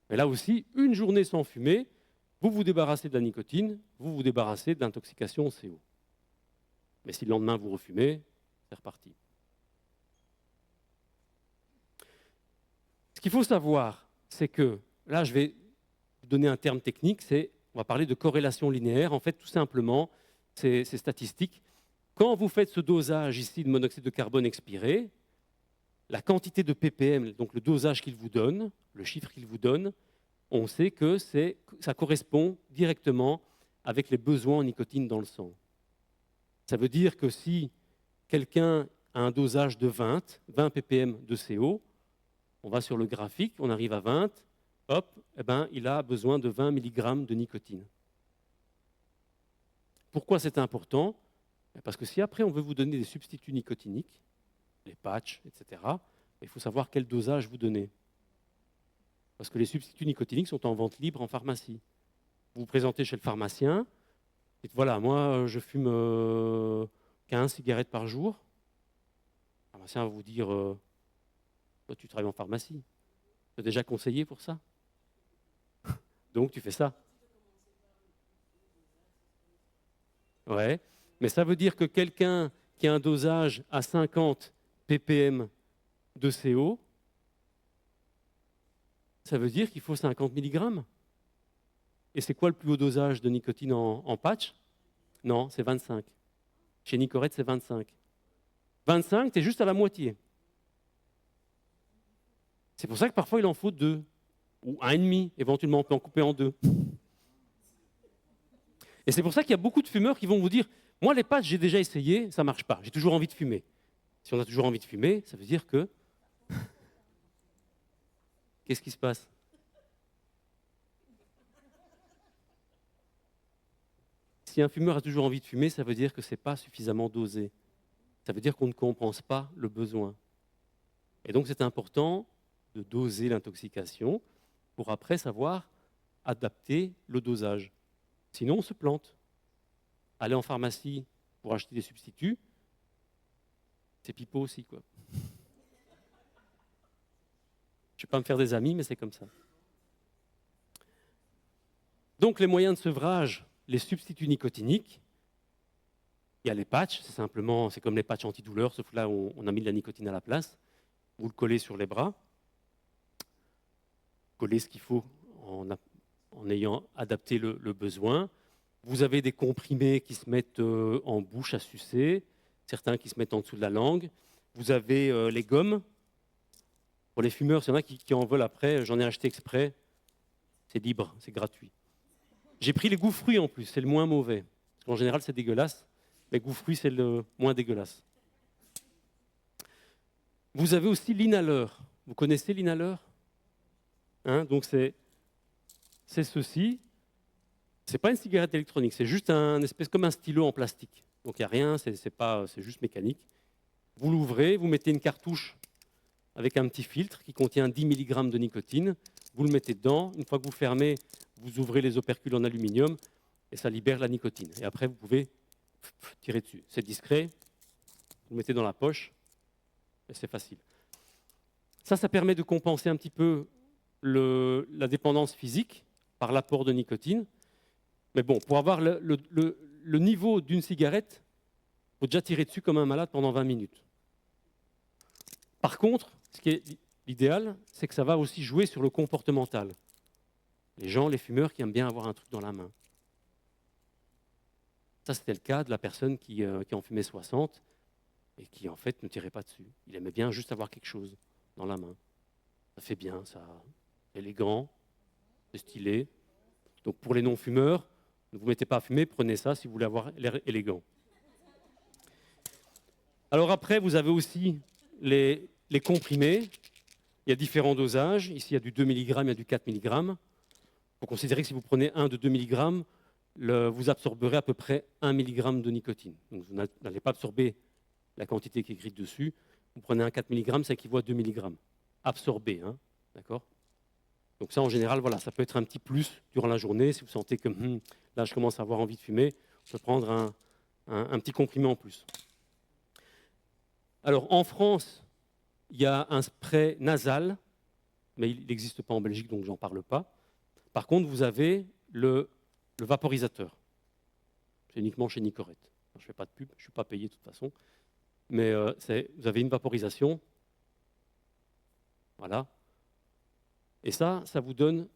Mais là aussi, une journée sans fumer, vous vous débarrassez de la nicotine, vous vous débarrassez de l'intoxication au CO. Mais si le lendemain vous refumez, c'est reparti. Ce qu'il faut savoir, c'est que, là je vais vous donner un terme technique, on va parler de corrélation linéaire. En fait, tout simplement, c'est statistique. Quand vous faites ce dosage ici de monoxyde de carbone expiré, la quantité de ppm, donc le dosage qu'il vous donne, le chiffre qu'il vous donne, on sait que ça correspond directement avec les besoins en nicotine dans le sang. Ça veut dire que si quelqu'un a un dosage de 20 ppm de CO, on va sur le graphique, on arrive à 20, hop, eh ben, il a besoin de 20 mg de nicotine. Pourquoi c'est important? Parce que si après on veut vous donner des substituts nicotiniques, les patchs, etc., il faut savoir quel dosage vous donnez. Parce que les substituts nicotiniques sont en vente libre en pharmacie. Vous vous présentez chez le pharmacien, dites voilà, moi je fume 15 cigarettes par jour. Le pharmacien va vous dire toi tu travailles en pharmacie, tu as déjà conseillé pour ça. Donc tu fais ça. Ouais, mais ça veut dire que quelqu'un qui a un dosage à 50 ppm de CO, ça veut dire qu'il faut 50 mg. Et c'est quoi le plus haut dosage de nicotine en patch? Non, c'est 25. Chez Nicorette, c'est 25. 25, tu es juste à la moitié. C'est pour ça que parfois il en faut 2, ou 1,5, éventuellement on peut en couper en 2. Et c'est pour ça qu'il y a beaucoup de fumeurs qui vont vous dire moi les patchs j'ai déjà essayé, ça ne marche pas, j'ai toujours envie de fumer. Si on a toujours envie de fumer, ça veut dire que... Qu'est-ce qui se passe? si un fumeur a toujours envie de fumer, ça veut dire que ce n'est pas suffisamment dosé. Ça veut dire qu'on ne compense pas le besoin. Et donc c'est important de doser l'intoxication pour après savoir adapter le dosage. Sinon, on se plante. Aller en pharmacie pour acheter des substituts, c'est pipeau aussi, quoi. Je ne vais pas me faire des amis, mais c'est comme ça. Donc les moyens de sevrage, les substituts nicotiniques, il y a les patchs, c'est comme les patchs antidouleurs, sauf que là on a mis de la nicotine à la place. Vous le collez sur les bras, collez ce qu'il faut en ayant adapté le besoin. Vous avez des comprimés qui se mettent en bouche à sucer, certains qui se mettent en dessous de la langue. Vous avez les gommes. Pour les fumeurs, s'il y en a qui en veulent après, j'en ai acheté exprès. C'est libre, c'est gratuit. J'ai pris les goûts fruits en plus, c'est le moins mauvais. Parce qu'en général, c'est dégueulasse, mais goûts fruits, c'est le moins dégueulasse. Vous avez aussi l'inhaleur. Vous connaissez l'inhaleur? Donc c'est ceci. Ce n'est pas une cigarette électronique, c'est juste un espèce comme un stylo en plastique. Donc il n'y a rien, c'est juste mécanique. Vous l'ouvrez, vous mettez une cartouche avec un petit filtre qui contient 10 mg de nicotine. Vous le mettez dedans. Une fois que vous fermez, vous ouvrez les opercules en aluminium et ça libère la nicotine. Et après, vous pouvez tirer dessus. C'est discret. Vous le mettez dans la poche et c'est facile. Ça permet de compenser un petit peu la dépendance physique par l'apport de nicotine. Mais bon, pour avoir le niveau d'une cigarette, il faut déjà tirer dessus comme un malade pendant 20 minutes. Par contre, ce qui est l'idéal, c'est que ça va aussi jouer sur le comportemental. Les fumeurs qui aiment bien avoir un truc dans la main. Ça, c'était le cas de la personne qui en fumait 60 et qui, en fait, ne tirait pas dessus. Il aimait bien juste avoir quelque chose dans la main. Ça fait bien, ça, élégant, c'est stylé. Donc, pour les non-fumeurs, ne vous mettez pas à fumer, prenez ça si vous voulez avoir l'air élégant. Alors après, vous avez aussi les comprimés. Il y a différents dosages. Ici, il y a du 2 mg, il y a du 4 mg. Il faut considérer que si vous prenez un de 2 mg, vous absorberez à peu près 1 mg de nicotine. Donc vous n'allez pas absorber la quantité qui est écrite dessus. Vous prenez un 4 mg, ça équivaut à 2 mg. Absorbé, d'accord? Donc ça, en général, voilà, ça peut être un petit plus durant la journée. Si vous sentez que là, je commence à avoir envie de fumer, on peut prendre un petit comprimé en plus. Alors, en France, il y a un spray nasal, mais il n'existe pas en Belgique, donc j'en parle pas. Par contre, vous avez le vaporisateur. C'est uniquement chez Nicorette. Je ne fais pas de pub, je ne suis pas payé de toute façon. Mais vous avez une vaporisation. Voilà. Et ça vous donne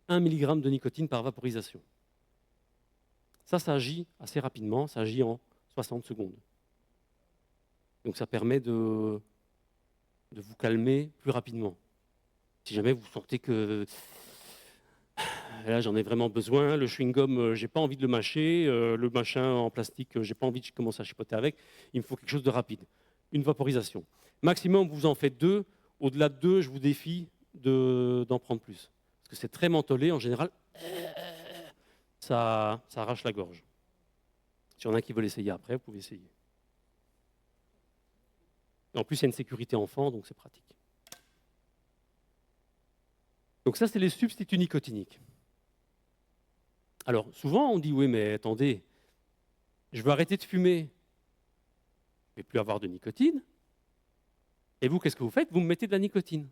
1 mg de nicotine par vaporisation. Ça agit assez rapidement, ça agit en 60 secondes. Donc ça permet de vous calmer plus rapidement. Si jamais vous sentez que là j'en ai vraiment besoin, le chewing-gum, j'ai pas envie de le mâcher, le machin en plastique, j'ai pas envie de commencer à chipoter avec, il me faut quelque chose de rapide. Une vaporisation. Maximum, vous en faites 2. Au-delà de 2, je vous défie d'en prendre plus. Parce que c'est très mentholé, en général, ça arrache la gorge. S'il y en a qui veulent essayer après, vous pouvez essayer. Et en plus, il y a une sécurité enfant, donc c'est pratique. Donc ça, c'est les substituts nicotiniques. Alors, souvent, on dit, oui, mais attendez, je veux arrêter de fumer, je ne vais plus avoir de nicotine. Et vous, qu'est-ce que vous faites? Vous me mettez de la nicotine.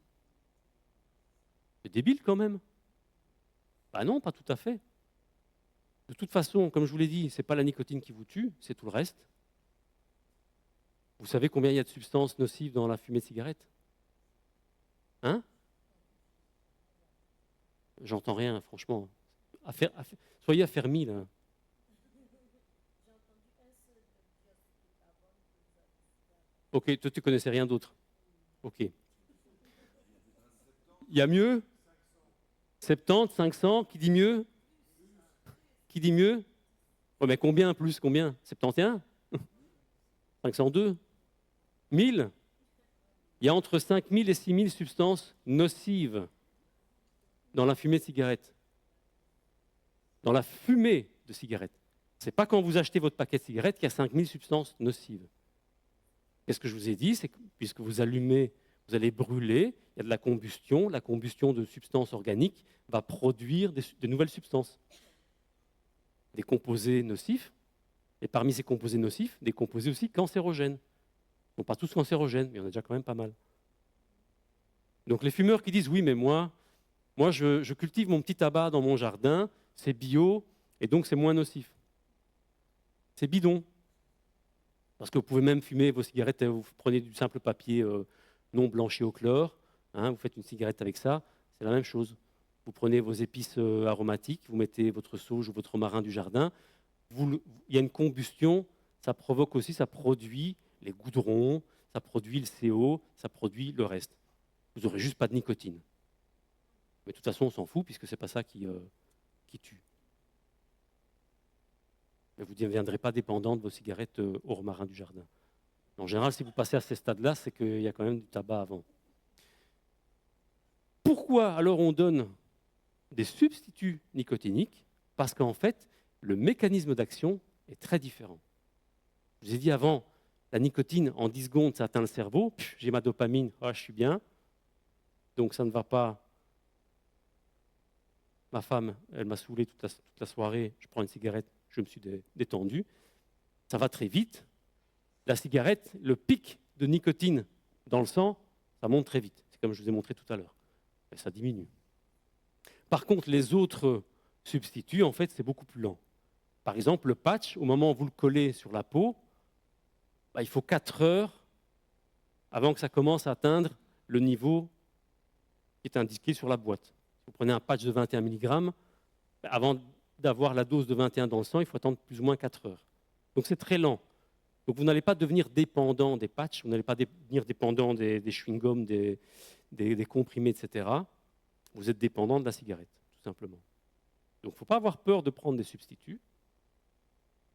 C'est débile quand même. Ben non, pas tout à fait. De toute façon, comme je vous l'ai dit, ce n'est pas la nicotine qui vous tue, c'est tout le reste. Vous savez combien il y a de substances nocives dans la fumée de cigarette? J'entends rien, franchement. Soyez affermis, là. Ok, toi, tu ne connaissais rien d'autre. Ok. Il y a mieux? 70, 500, qui dit mieux? Qui dit mieux? Oh, mais combien plus? Combien? 71? 502? 1000? Il y a entre 5000 et 6000 substances nocives dans la fumée de cigarette. Dans la fumée de cigarette. Ce n'est pas quand vous achetez votre paquet de cigarettes qu'il y a 5000 substances nocives. Qu'est-ce que je vous ai dit? C'est que puisque vous allumez, vous allez brûler, il y a de la combustion de substances organiques va produire de nouvelles substances, des composés nocifs, et parmi ces composés nocifs, des composés aussi cancérogènes. Non pas tous cancérogènes, mais il y en a déjà quand même pas mal. Donc les fumeurs qui disent « oui, mais moi je cultive mon petit tabac dans mon jardin, c'est bio, et donc c'est moins nocif ». C'est bidon. Parce que vous pouvez même fumer vos cigarettes, vous prenez du simple papier non blanchi au chlore, hein, vous faites une cigarette avec ça, c'est la même chose. Vous prenez vos épices aromatiques, vous mettez votre sauge ou votre romarin du jardin, il y a une combustion, ça provoque aussi, ça produit les goudrons, ça produit le CO, ça produit le reste. Vous n'aurez juste pas de nicotine. Mais de toute façon, on s'en fout puisque ce n'est pas ça qui tue. Mais vous ne deviendrez pas dépendant de vos cigarettes au romarin du jardin. En général, si vous passez à ces stades-là, c'est qu'il y a quand même du tabac avant. Pourquoi alors on donne des substituts nicotiniques? Parce qu'en fait, le mécanisme d'action est très différent. Je vous ai dit avant, la nicotine, en 10 secondes, ça atteint le cerveau, j'ai ma dopamine, je suis bien, donc ça ne va pas. Ma femme, elle m'a saoulé toute la soirée, je prends une cigarette, je me suis détendu. Ça va très vite. La cigarette, le pic de nicotine dans le sang, ça monte très vite. C'est comme je vous ai montré tout à l'heure. Et ça diminue. Par contre, les autres substituts, en fait, c'est beaucoup plus lent. Par exemple, le patch, au moment où vous le collez sur la peau, il faut 4 heures avant que ça commence à atteindre le niveau qui est indiqué sur la boîte. Si vous prenez un patch de 21 mg, avant d'avoir la dose de 21 dans le sang, il faut attendre plus ou moins 4 heures. Donc c'est très lent. Donc vous n'allez pas devenir dépendant des patchs, vous n'allez pas devenir dépendant des chewing-gums, des comprimés, etc. Vous êtes dépendant de la cigarette, tout simplement. Donc il ne faut pas avoir peur de prendre des substituts.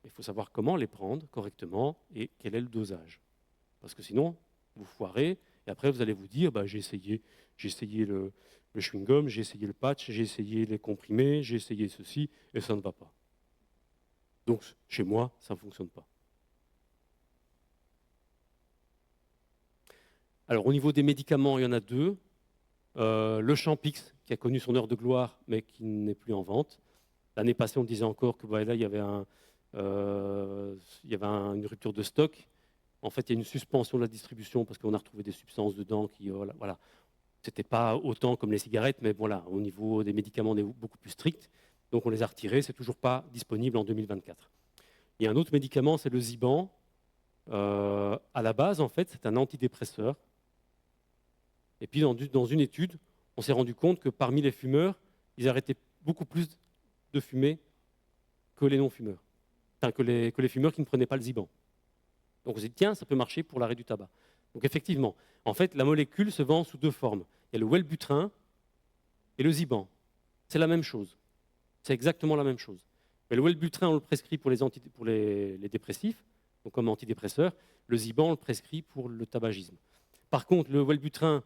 Il faut savoir comment les prendre correctement et quel est le dosage. Parce que sinon, vous foirez, et après vous allez vous dire, j'ai essayé le chewing-gum, j'ai essayé le patch, j'ai essayé les comprimés, j'ai essayé ceci, et ça ne va pas. Donc chez moi, ça ne fonctionne pas. Alors au niveau des médicaments, il y en a 2. Le Champix, qui a connu son heure de gloire, mais qui n'est plus en vente. L'année passée, on disait encore que là, il y avait une rupture de stock. En fait, il y a une suspension de la distribution parce qu'on a retrouvé des substances dedans qui, voilà. C'était pas autant comme les cigarettes, mais voilà, au niveau des médicaments, on est beaucoup plus strict. Donc on les a retirés, c'est toujours pas disponible en 2024. Il y a un autre médicament, c'est le Zyban. À la base, en fait, c'est un antidépresseur. Et puis, dans une étude, on s'est rendu compte que parmi les fumeurs, ils arrêtaient beaucoup plus de fumer que les non-fumeurs. Enfin, que les fumeurs qui ne prenaient pas le Zyban. Donc on s'est dit, tiens, ça peut marcher pour l'arrêt du tabac. Donc effectivement, en fait, la molécule se vend sous 2 formes. Il y a le Wellbutrin et le Zyban. C'est la même chose. C'est exactement la même chose. Mais le Wellbutrin, on le prescrit pour les dépressifs, donc comme antidépresseur. Le Zyban, on le prescrit pour le tabagisme. Par contre, le Wellbutrin,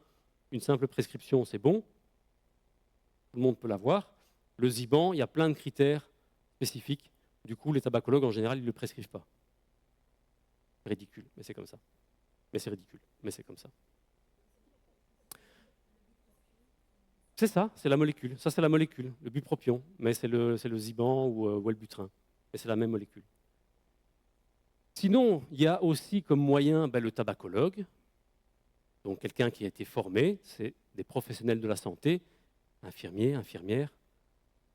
une simple prescription, c'est bon. Tout le monde peut l'avoir. Le Zyban, il y a plein de critères spécifiques. Du coup, les tabacologues, en général, ils ne le prescrivent pas. Ridicule, mais c'est comme ça. Mais c'est ridicule, mais c'est comme ça. C'est ça, c'est la molécule. Ça, c'est la molécule, le bupropion. Mais c'est le Zyban ou Wellbutrin. Et c'est la même molécule. Sinon, il y a aussi comme moyen le tabacologue. Donc quelqu'un qui a été formé, c'est des professionnels de la santé, infirmiers, infirmières.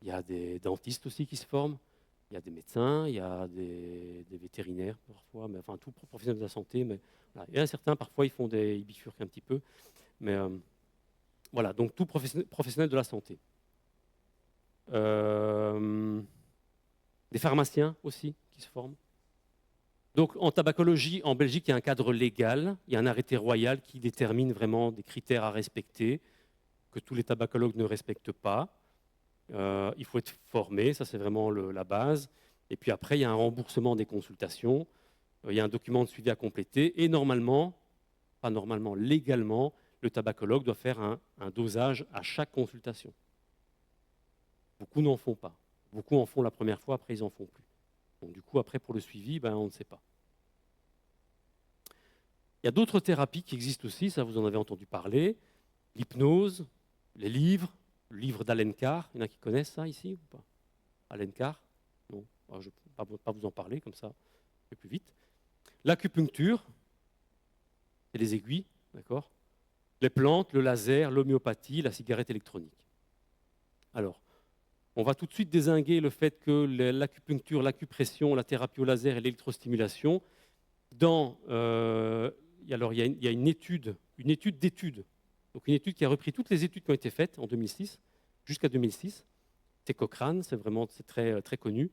Il y a des dentistes aussi qui se forment. Il y a des médecins, il y a des vétérinaires parfois, mais enfin tout professionnel de la santé. Mais voilà. Il y en a certains, parfois, ils bifurquent un petit peu. Mais voilà, donc tout professionnel de la santé. Des pharmaciens aussi qui se forment. Donc en tabacologie, en Belgique, il y a un cadre légal, il y a un arrêté royal qui détermine vraiment des critères à respecter, que tous les tabacologues ne respectent pas. Il faut être formé, ça c'est vraiment la base. Et puis après, il y a un remboursement des consultations, il y a un document de suivi à compléter, et normalement, pas normalement, légalement, le tabacologue doit faire un dosage à chaque consultation. Beaucoup n'en font pas. Beaucoup en font la première fois, après ils n'en font plus. Donc, du coup, après, pour le suivi, on ne sait pas. Il y a d'autres thérapies qui existent aussi, ça vous en avez entendu parler. L'hypnose, les livres, le livre d'Allen Carr. Il y en a qui connaissent ça ici ou pas? Allen Carr? Non, je ne vais pas vous en parler, comme ça, je vais plus vite. L'acupuncture, c'est les aiguilles, d'accord? Les plantes, le laser, l'homéopathie, la cigarette électronique. Alors, on va tout de suite dézinguer le fait que l'acupuncture, l'acupression, la thérapie au laser et l'électrostimulation, il y a une étude d'études. Donc une étude qui a repris toutes les études qui ont été faites en 2006, jusqu'à 2006. C'est Cochrane, c'est très, très connu.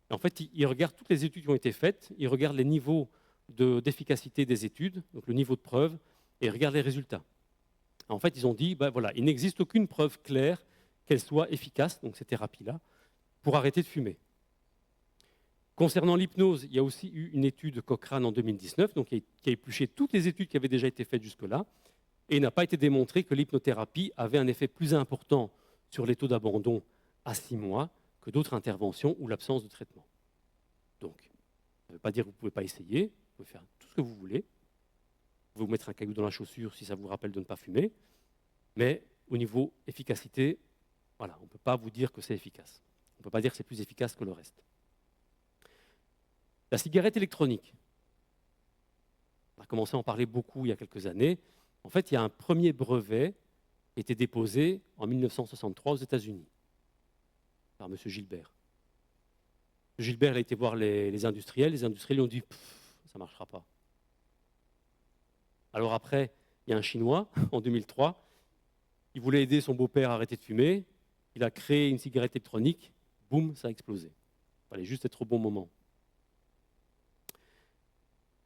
En fait, il regarde toutes les études qui ont été faites, il regarde les niveaux d'efficacité des études, donc le niveau de preuve, et il regarde les résultats. En fait, ils ont dit, il n'existe aucune preuve claire qu'elle soit efficace, donc ces thérapies-là, pour arrêter de fumer. Concernant l'hypnose, il y a aussi eu une étude Cochrane en 2019, donc qui a épluché toutes les études qui avaient déjà été faites jusque-là, et il n'a pas été démontré que l'hypnothérapie avait un effet plus important sur les taux d'abandon à 6 mois que d'autres interventions ou l'absence de traitement. Donc, ça ne veut pas dire que vous ne pouvez pas essayer, vous pouvez faire tout ce que vous voulez, vous pouvez vous mettre un caillou dans la chaussure si ça vous rappelle de ne pas fumer, mais au niveau efficacité, on ne peut pas vous dire que c'est efficace. On ne peut pas dire que c'est plus efficace que le reste. La cigarette électronique, on a commencé à en parler beaucoup il y a quelques années. En fait, il y a un premier brevet qui a été déposé en 1963 aux États-Unis par M. Gilbert. M. Gilbert a été voir les industriels. Les industriels lui ont dit « ça ne marchera pas ». Alors après, il y a un Chinois, en 2003, il voulait aider son beau-père à arrêter de fumer. Il a créé une cigarette électronique. Boum, ça a explosé. Il fallait juste être au bon moment.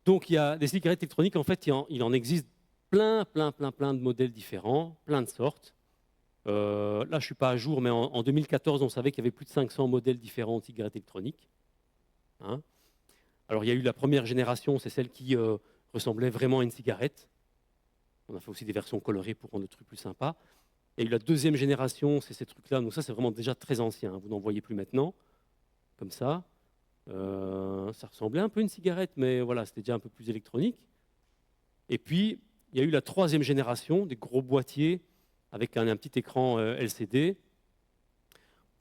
Donc, il y a des cigarettes électroniques, en fait, il en existe plein de modèles différents, plein de sortes. Là, je ne suis pas à jour, mais en 2014, on savait qu'il y avait plus de 500 modèles différents de cigarettes électroniques. Hein. Alors, il y a eu la première génération, c'est celle qui ressemblait vraiment à une cigarette. On a fait aussi des versions colorées pour rendre le truc plus sympa. Il y a eu la deuxième génération, c'est ces trucs-là. Donc ça, c'est vraiment déjà très ancien. Vous n'en voyez plus maintenant, comme ça. Ça ressemblait un peu à une cigarette, mais voilà, c'était déjà un peu plus électronique. Et puis, il y a eu la troisième génération, des gros boîtiers avec un petit écran LCD.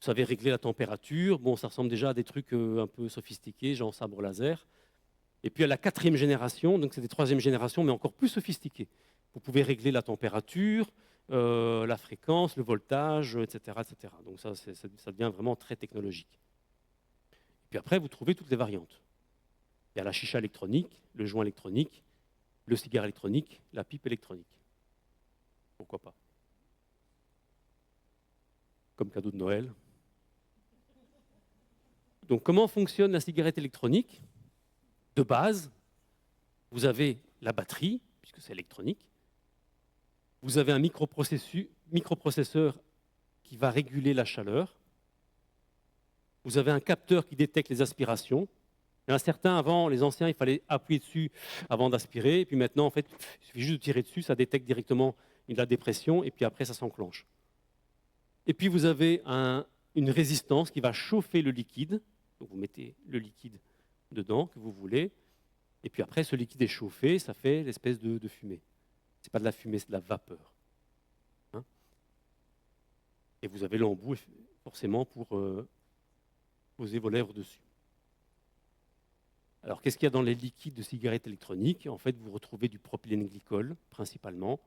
Vous savez régler la température. Bon, ça ressemble déjà à des trucs un peu sophistiqués, genre sabre laser. Et puis, à la quatrième génération, donc c'est des troisième génération, mais encore plus sophistiquées. Vous pouvez régler la température, la fréquence, le voltage, etc. etc. Donc ça devient vraiment très technologique. Puis après, vous trouvez toutes les variantes. Il y a la chicha électronique, le joint électronique, le cigare électronique, la pipe électronique. Pourquoi pas? Comme cadeau de Noël. Donc, comment fonctionne la cigarette électronique? De base, vous avez la batterie, puisque c'est électronique. Vous avez un microprocesseur qui va réguler la chaleur. Vous avez un capteur qui détecte les aspirations. Il y en a certains, avant, les anciens, il fallait appuyer dessus avant d'aspirer. Et puis maintenant, en fait, il suffit juste de tirer dessus, ça détecte directement la dépression, et puis après, ça s'enclenche. Et puis, vous avez une résistance qui va chauffer le liquide. Donc, vous mettez le liquide dedans, que vous voulez. Et puis après, ce liquide est chauffé, ça fait l'espèce de fumée. Ce n'est pas de la fumée, c'est de la vapeur. Hein? Et vous avez l'embout, forcément, pour poser vos lèvres dessus. Alors, qu'est-ce qu'il y a dans les liquides de cigarettes électroniques? En fait, vous retrouvez du propylène glycol, principalement.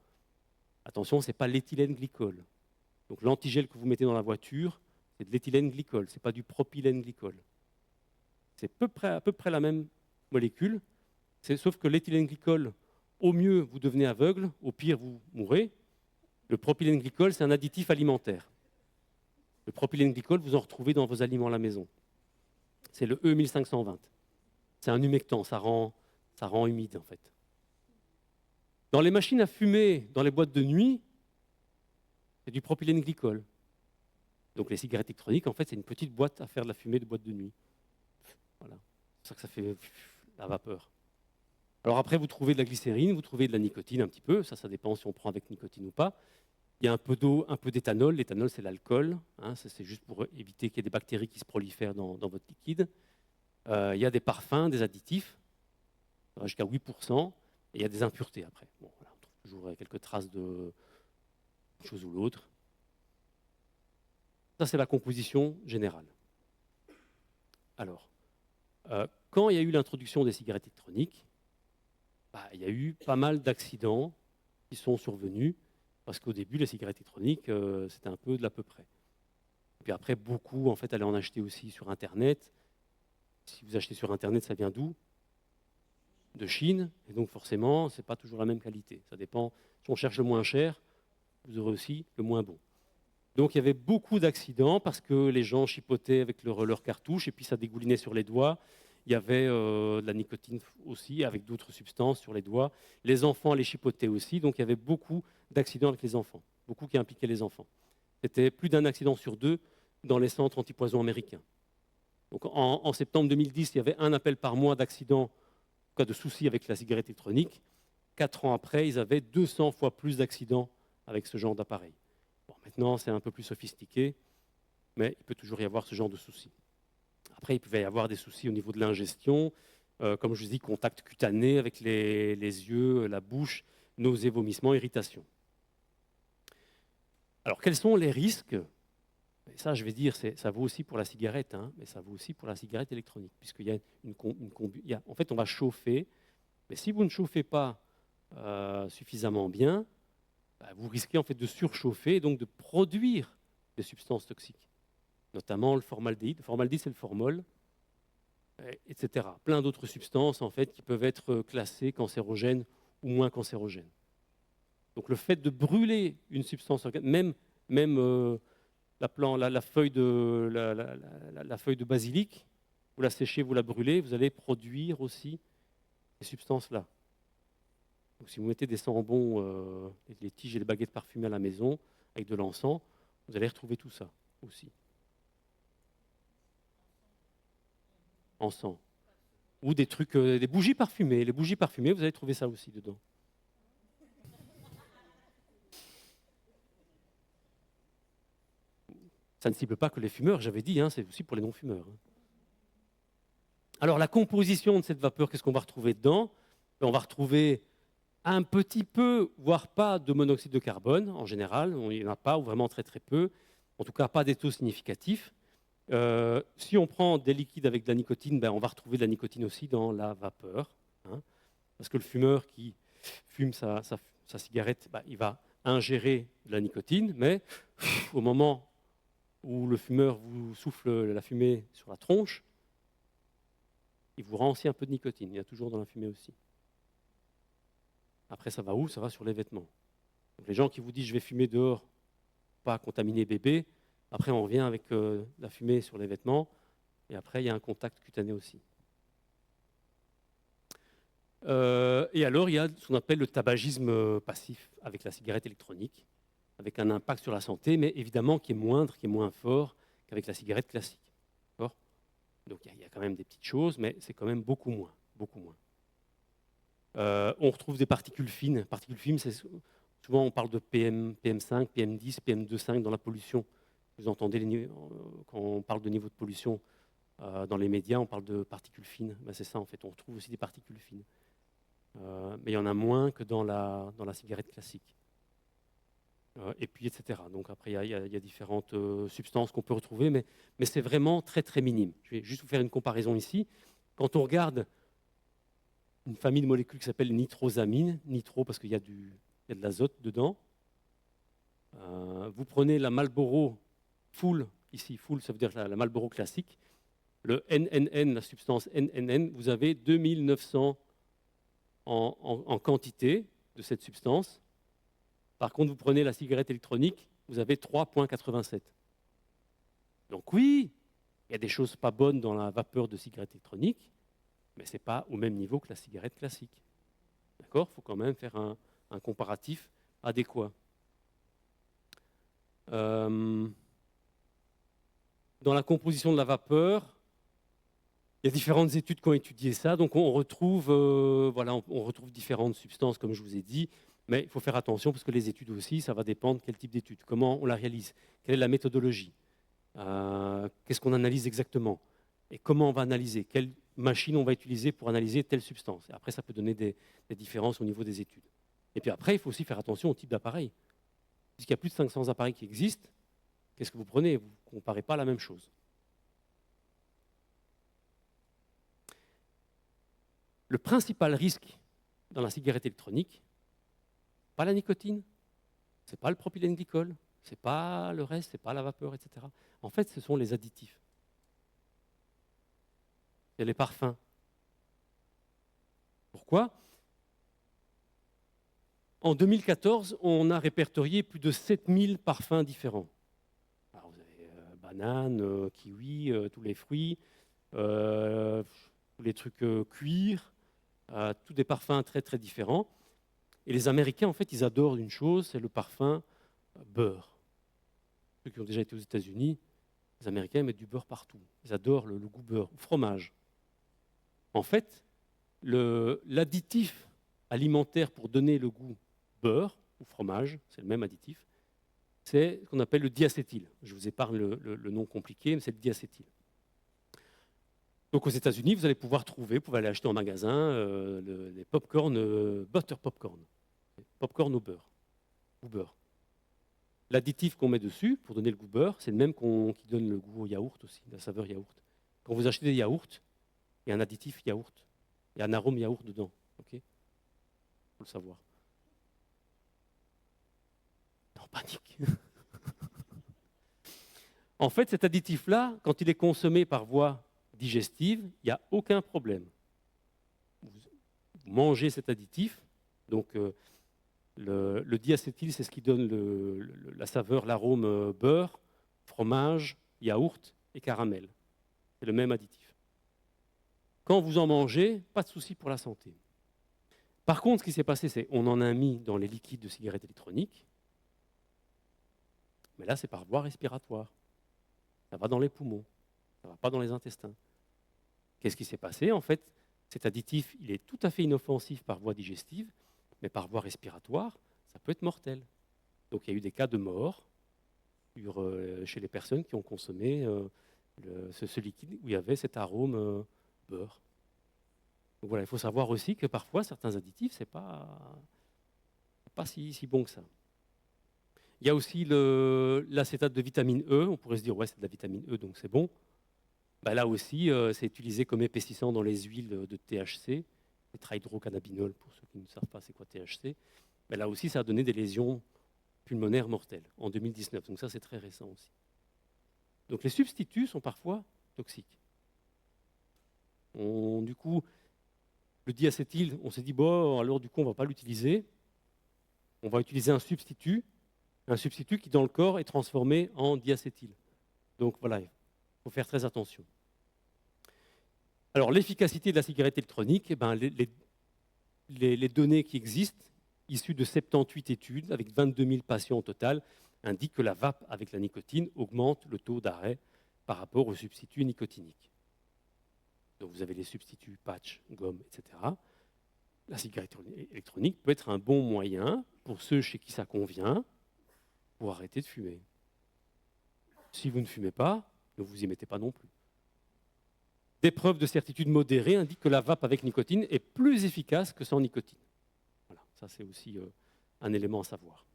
Attention, ce n'est pas l'éthylène glycol. Donc, l'antigel que vous mettez dans la voiture, c'est de l'éthylène glycol, ce n'est pas du propylène glycol. C'est à peu près la même molécule, sauf que l'éthylène glycol, au mieux, vous devenez aveugle, au pire, vous mourrez. Le propylène glycol, c'est un additif alimentaire. Le propylène glycol, vous en retrouvez dans vos aliments à la maison. C'est le E1520. C'est un humectant, ça rend humide en fait. Dans les machines à fumer, dans les boîtes de nuit, c'est du propylène glycol. Donc les cigarettes électroniques, en fait, c'est une petite boîte à faire de la fumée de boîte de nuit. Voilà. C'est pour ça que ça fait la vapeur. Alors après, vous trouvez de la glycérine, vous trouvez de la nicotine un petit peu, ça dépend si on prend avec nicotine ou pas. Il y a un peu d'eau, un peu d'éthanol. L'éthanol, c'est l'alcool. Hein, c'est juste pour éviter qu'il y ait des bactéries qui se prolifèrent dans votre liquide. Il y a des parfums, des additifs, ça va jusqu'à 8%, et il y a des impuretés après. Bon, voilà, on trouve toujours quelques traces de une chose ou l'autre. Ça, c'est la composition générale. Alors, quand il y a eu l'introduction des cigarettes électroniques, il y a eu pas mal d'accidents qui sont survenus, parce qu'au début, les cigarettes électroniques, c'était un peu de l'à peu près. Et puis après, beaucoup, en fait, allaient en acheter aussi sur Internet. Si vous achetez sur Internet, ça vient d'où? De Chine. Et donc, forcément, ce n'est pas toujours la même qualité. Ça dépend. Si on cherche le moins cher, vous aurez aussi le moins bon. Donc, il y avait beaucoup d'accidents parce que les gens chipotaient avec leur cartouche et puis ça dégoulinait sur les doigts. Il y avait de la nicotine aussi, avec d'autres substances sur les doigts. Les enfants les chipotaient aussi, donc il y avait beaucoup d'accidents avec les enfants, beaucoup qui impliquaient les enfants. C'était plus d'un accident sur deux dans les centres antipoison américains. Donc en septembre 2010, il y avait un appel par mois d'accidents, en cas de soucis avec la cigarette électronique. 4 ans après, ils avaient 200 fois plus d'accidents avec ce genre d'appareil. Bon, maintenant, c'est un peu plus sophistiqué, mais il peut toujours y avoir ce genre de soucis. Après, il pouvait y avoir des soucis au niveau de l'ingestion, comme je vous dis, contact cutané avec les yeux, la bouche, nausées, vomissements, irritation. Alors, quels sont les risques? Et ça, je vais dire, ça vaut aussi pour la cigarette, hein, mais ça vaut aussi pour la cigarette électronique, puisqu'il y a en fait, on va chauffer, mais si vous ne chauffez pas suffisamment bien, vous risquez en fait de surchauffer et donc de produire des substances toxiques, notamment le formaldéhyde. Le formaldéhyde, c'est le formol, etc. Plein d'autres substances en fait qui peuvent être classées cancérogènes ou moins cancérogènes. Donc le fait de brûler une substance organique, même la feuille de basilic, vous la séchez, vous la brûlez, vous allez produire aussi ces substances-là. Donc, si vous mettez des sambons, les tiges et les baguettes parfumées à la maison, avec de l'encens, vous allez retrouver tout ça aussi. Encens. Ou des trucs, des bougies parfumées. Les bougies parfumées, vous allez trouver ça aussi dedans. Ça ne cible pas que les fumeurs, j'avais dit, hein, c'est aussi pour les non-fumeurs. Alors, la composition de cette vapeur, qu'est-ce qu'on va retrouver dedans? On va retrouver un petit peu, voire pas, de monoxyde de carbone, en général. Il n'y en a pas, ou vraiment très très peu. En tout cas, pas des taux significatifs. Si on prend des liquides avec de la nicotine, on va retrouver de la nicotine aussi dans la vapeur. Hein, parce que le fumeur qui fume sa cigarette, il va ingérer de la nicotine, mais au moment où le fumeur vous souffle la fumée sur la tronche, il vous rend aussi un peu de nicotine. Il y a toujours dans la fumée aussi. Après, ça va où? Ça va sur les vêtements. Donc, les gens qui vous disent « je vais fumer dehors, pas contaminer bébé », après on revient avec la fumée sur les vêtements, et après il y a un contact cutané aussi. Et alors il y a ce qu'on appelle le tabagisme passif avec la cigarette électronique, avec un impact sur la santé, mais évidemment qui est moindre, qui est moins fort qu'avec la cigarette classique. Donc il y a quand même des petites choses, mais c'est quand même beaucoup moins. Beaucoup moins. On retrouve des particules fines. Particules fines, souvent on parle de PM5, PM10, PM2,5 dans la pollution. Vous entendez quand on parle de niveau de pollution dans les médias, on parle de particules fines. C'est ça en fait, on retrouve aussi des particules fines. Mais il y en a moins que dans la cigarette classique. Et puis, etc. Donc après, il y a différentes substances qu'on peut retrouver, mais c'est vraiment très très minime. Je vais juste vous faire une comparaison ici. Quand on regarde une famille de molécules qui s'appelle nitrosamine, nitro parce qu'il y a de l'azote dedans, vous prenez la Marlboro Full, ici Full ça veut dire la Marlboro classique, le NNN, la substance NNN, vous avez 2900 en quantité de cette substance. Par contre, vous prenez la cigarette électronique, vous avez 3,87. Donc oui, il y a des choses pas bonnes dans la vapeur de cigarette électronique, mais ce n'est pas au même niveau que la cigarette classique. D'accord? Il faut quand même faire un comparatif adéquat. Dans la composition de la vapeur, il y a différentes études qui ont étudié ça. Donc on retrouve différentes substances, comme je vous ai dit. Mais il faut faire attention parce que les études aussi, ça va dépendre quel type d'étude, comment on la réalise, quelle est la méthodologie, qu'est-ce qu'on analyse exactement. Et comment on va analyser? Quelle machine on va utiliser pour analyser telle substance? Et après, ça peut donner des différences au niveau des études. Et puis après, il faut aussi faire attention au type d'appareil. Puisqu'il y a plus de 500 appareils qui existent, qu'est-ce que vous prenez? Vous ne comparez pas la même chose. Le principal risque dans la cigarette électronique, pas la nicotine, ce n'est pas le propylène glycol, ce n'est pas le reste, ce n'est pas la vapeur, etc. En fait, ce sont les additifs. C'est les parfums. Pourquoi? En 2014, on a répertorié plus de 7000 parfums différents. Alors, vous avez banane, kiwi, tous les fruits, tous les trucs cuir, tous des parfums très très différents. Et les Américains, en fait, ils adorent une chose, c'est le parfum beurre. Ceux qui ont déjà été aux États-Unis, les Américains mettent du beurre partout. Ils adorent le goût beurre, ou fromage. En fait, l'additif alimentaire pour donner le goût beurre ou fromage, c'est le même additif, c'est ce qu'on appelle le diacétyl. Je vous épargne le nom compliqué, mais c'est le diacétyl. Donc aux États-Unis, vous allez pouvoir trouver, vous pouvez aller acheter en magasin les popcorn, butter popcorn, popcorn au beurre, ou beurre. L'additif qu'on met dessus pour donner le goût beurre, c'est le même qui donne le goût au yaourt aussi, la saveur yaourt. Quand vous achetez des yaourts, il y a un additif yaourt, il y a un arôme yaourt dedans. Ok, faut le savoir. Non, panique. En fait, cet additif-là, quand il est consommé par voie digestive, il n'y a aucun problème. Vous mangez cet additif, donc le diacétyl, c'est ce qui donne la saveur, l'arôme beurre, fromage, yaourt et caramel. C'est le même additif. Quand vous en mangez, pas de souci pour la santé. Par contre, ce qui s'est passé, c'est qu'on en a mis dans les liquides de cigarettes électroniques, mais là, c'est par voie respiratoire. Ça va dans les poumons, ça ne va pas dans les intestins. Qu'est-ce qui s'est passé? En fait, cet additif, il est tout à fait inoffensif par voie digestive, mais par voie respiratoire, ça peut être mortel. Donc il y a eu des cas de mort chez les personnes qui ont consommé ce liquide où il y avait cet arôme beurre. Donc voilà, il faut savoir aussi que parfois, certains additifs, ce n'est pas si bon que ça. Il y a aussi l'acétate de vitamine E. On pourrait se dire, ouais, c'est de la vitamine E, donc c'est bon. Ben là aussi, c'est utilisé comme épaississant dans les huiles de THC, tétrahydrocannabinol, pour ceux qui ne savent pas c'est quoi THC. Ben là aussi, ça a donné des lésions pulmonaires mortelles en 2019. Donc ça, c'est très récent aussi. Donc les substituts sont parfois toxiques. Du coup, le diacétyl, on s'est dit, bon, alors du coup, on ne va pas l'utiliser. On va utiliser un substitut qui, dans le corps, est transformé en diacétyl. Donc voilà, il faut faire très attention. Alors, l'efficacité de la cigarette électronique, eh ben, les données qui existent, issues de 78 études avec 22 000 patients au total, indiquent que la vape avec la nicotine augmente le taux d'arrêt par rapport aux substituts nicotiniques. Donc, vous avez les substituts patch, gomme, etc. La cigarette électronique peut être un bon moyen pour ceux chez qui ça convient pour arrêter de fumer. Si vous ne fumez pas, ne vous y mettez pas non plus. Des preuves de certitude modérée indiquent que la vape avec nicotine est plus efficace que sans nicotine. Voilà, ça c'est aussi un élément à savoir.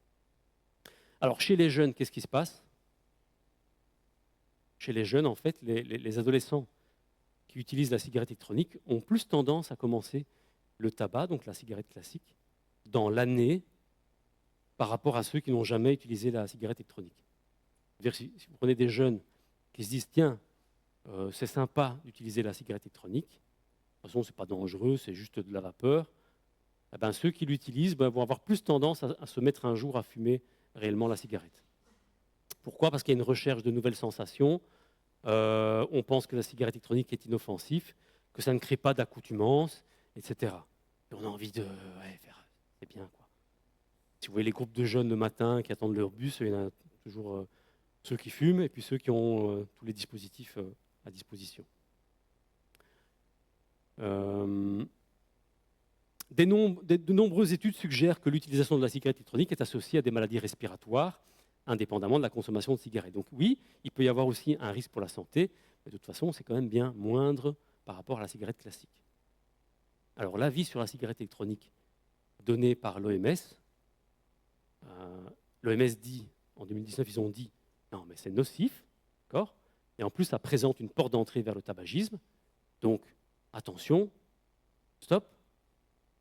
Alors chez les jeunes, qu'est-ce qui se passe? Chez les jeunes, en fait, les adolescents qui utilisent la cigarette électronique ont plus tendance à commencer le tabac, donc la cigarette classique, dans l'année par rapport à ceux qui n'ont jamais utilisé la cigarette électronique. C'est-à-dire, si vous prenez des jeunes qui se disent, tiens, c'est sympa d'utiliser la cigarette électronique, de toute façon, ce n'est pas dangereux, c'est juste de la vapeur, eh ben, ceux qui l'utilisent vont avoir plus tendance à se mettre un jour à fumer réellement la cigarette. Pourquoi? Parce qu'il y a une recherche de nouvelles sensations. On pense que la cigarette électronique est inoffensive, que ça ne crée pas d'accoutumance, etc. Et on a envie de faire, c'est bien, quoi. Si vous voyez les groupes de jeunes le matin qui attendent leur bus, il y en a toujours ceux qui fument et puis ceux qui ont tous les dispositifs à disposition. De nombreuses études suggèrent que l'utilisation de la cigarette électronique est associée à des maladies respiratoires, indépendamment de la consommation de cigarettes. Donc oui, il peut y avoir aussi un risque pour la santé, mais de toute façon, c'est quand même bien moindre par rapport à la cigarette classique. Alors l'avis sur la cigarette électronique donné par l'OMS, l'OMS dit, en 2019, ils ont dit, non mais c'est nocif, d'accord ? Et en plus, ça présente une porte d'entrée vers le tabagisme, donc attention, stop.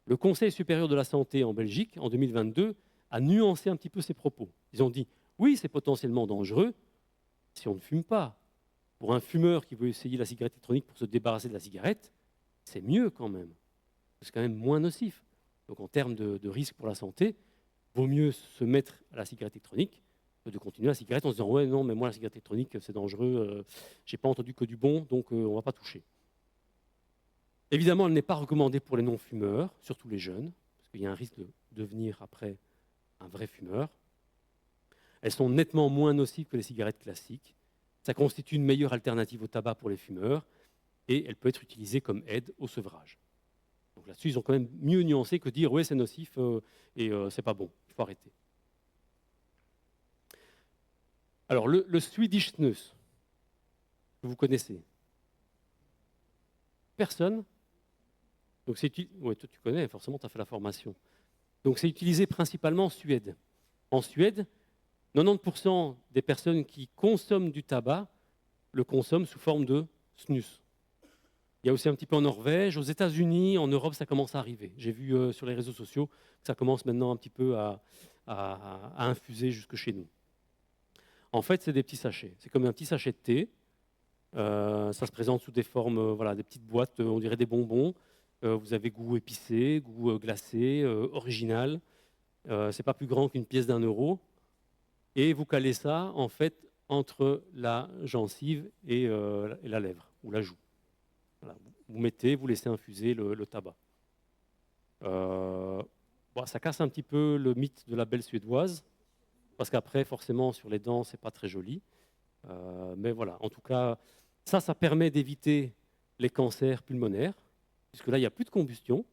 Le Conseil supérieur de la santé en Belgique, en 2022, a nuancé un petit peu ses propos. Ils ont dit, oui, c'est potentiellement dangereux si on ne fume pas. Pour un fumeur qui veut essayer la cigarette électronique pour se débarrasser de la cigarette, c'est mieux quand même. C'est quand même moins nocif. Donc en termes de risque pour la santé, vaut mieux se mettre à la cigarette électronique que de continuer la cigarette en se disant, ouais, non, mais moi, la cigarette électronique, c'est dangereux, j'ai pas entendu que du bon, donc on ne va pas toucher. Évidemment, elle n'est pas recommandée pour les non-fumeurs, surtout les jeunes, parce qu'il y a un risque de devenir après un vrai fumeur. Elles sont nettement moins nocives que les cigarettes classiques. Ça constitue une meilleure alternative au tabac pour les fumeurs et elle peut être utilisée comme aide au sevrage. Donc là-dessus, ils ont quand même mieux nuancé que dire oui, c'est nocif et c'est pas bon, il faut arrêter. Alors le Swedish Snus, que vous connaissez. Personne. Donc ouais, toi tu connais, forcément tu as fait la formation. Donc c'est utilisé principalement en Suède. En Suède, 90% des personnes qui consomment du tabac le consomment sous forme de snus. Il y a aussi un petit peu en Norvège, aux États-Unis, en Europe, ça commence à arriver. J'ai vu sur les réseaux sociaux que ça commence maintenant un petit peu à infuser jusque chez nous. En fait, c'est des petits sachets. C'est comme un petit sachet de thé. Ça se présente sous des formes, voilà, des petites boîtes, on dirait des bonbons. Vous avez goût épicé, goût glacé, original. C'est pas plus grand qu'une pièce d'1 €. Et vous calez ça, en fait, entre la gencive et la lèvre, ou la joue. Voilà. Vous mettez, vous laissez infuser le tabac. Bon, ça casse un petit peu le mythe de la belle suédoise, parce qu'après, forcément, sur les dents, c'est pas très joli. Mais voilà, en tout cas, ça permet d'éviter les cancers pulmonaires, puisque là, il n'y a plus de combustion.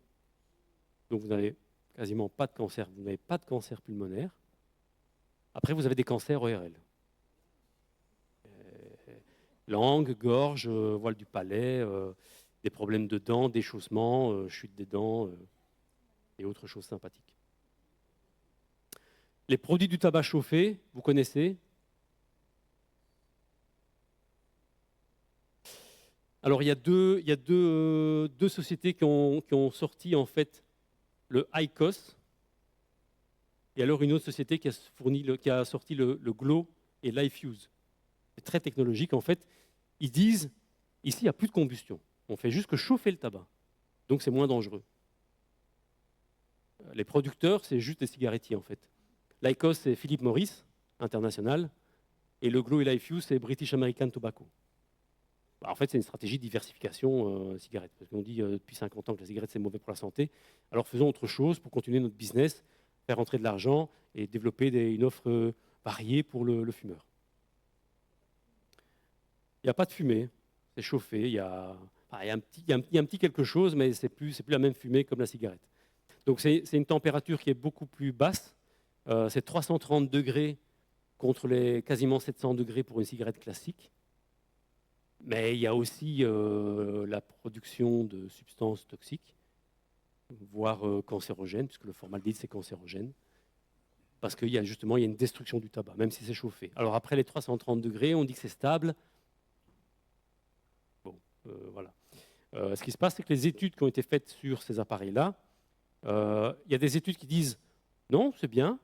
Donc, vous n'avez quasiment pas de cancer, vous n'avez pas de cancer pulmonaire. Après, vous avez des cancers ORL. Langue, gorge, voile du palais, des problèmes de dents, déchaussement, chute des dents et autres choses sympathiques. Les produits du tabac chauffé, vous connaissez ? Alors, il y a deux sociétés qui ont sorti en fait le IQOS et alors une autre société qui a sorti le Glo et l'IFUSE. C'est très technologique en fait. Ils disent, ici, il n'y a plus de combustion. On fait juste que chauffer le tabac. Donc, c'est moins dangereux. Les producteurs, c'est juste des cigarettiers, en fait. L'IQOS, c'est Philip Morris, international. Et le Glo et l'IFUSE, c'est British American Tobacco. En fait, c'est une stratégie de diversification cigarette. Parce qu'on dit depuis 50 ans que la cigarette, c'est mauvais pour la santé. Alors, faisons autre chose pour continuer notre business, faire rentrer de l'argent et développer une offre variée pour le fumeur. Il n'y a pas de fumée, c'est chauffé, il y a un petit quelque chose, mais c'est plus la même fumée comme la cigarette. Donc c'est une température qui est beaucoup plus basse, c'est 330 degrés contre les quasiment 700 degrés pour une cigarette classique. Mais il y a aussi la production de substances toxiques, voire cancérogènes, puisque le formaldéhyde c'est cancérogène, parce qu'il y a une destruction du tabac, même si c'est chauffé. Alors après les 330 degrés, on dit que c'est stable. Voilà. Ce qui se passe, c'est que les études qui ont été faites sur ces appareils-là, il y a des études qui disent non, c'est bien.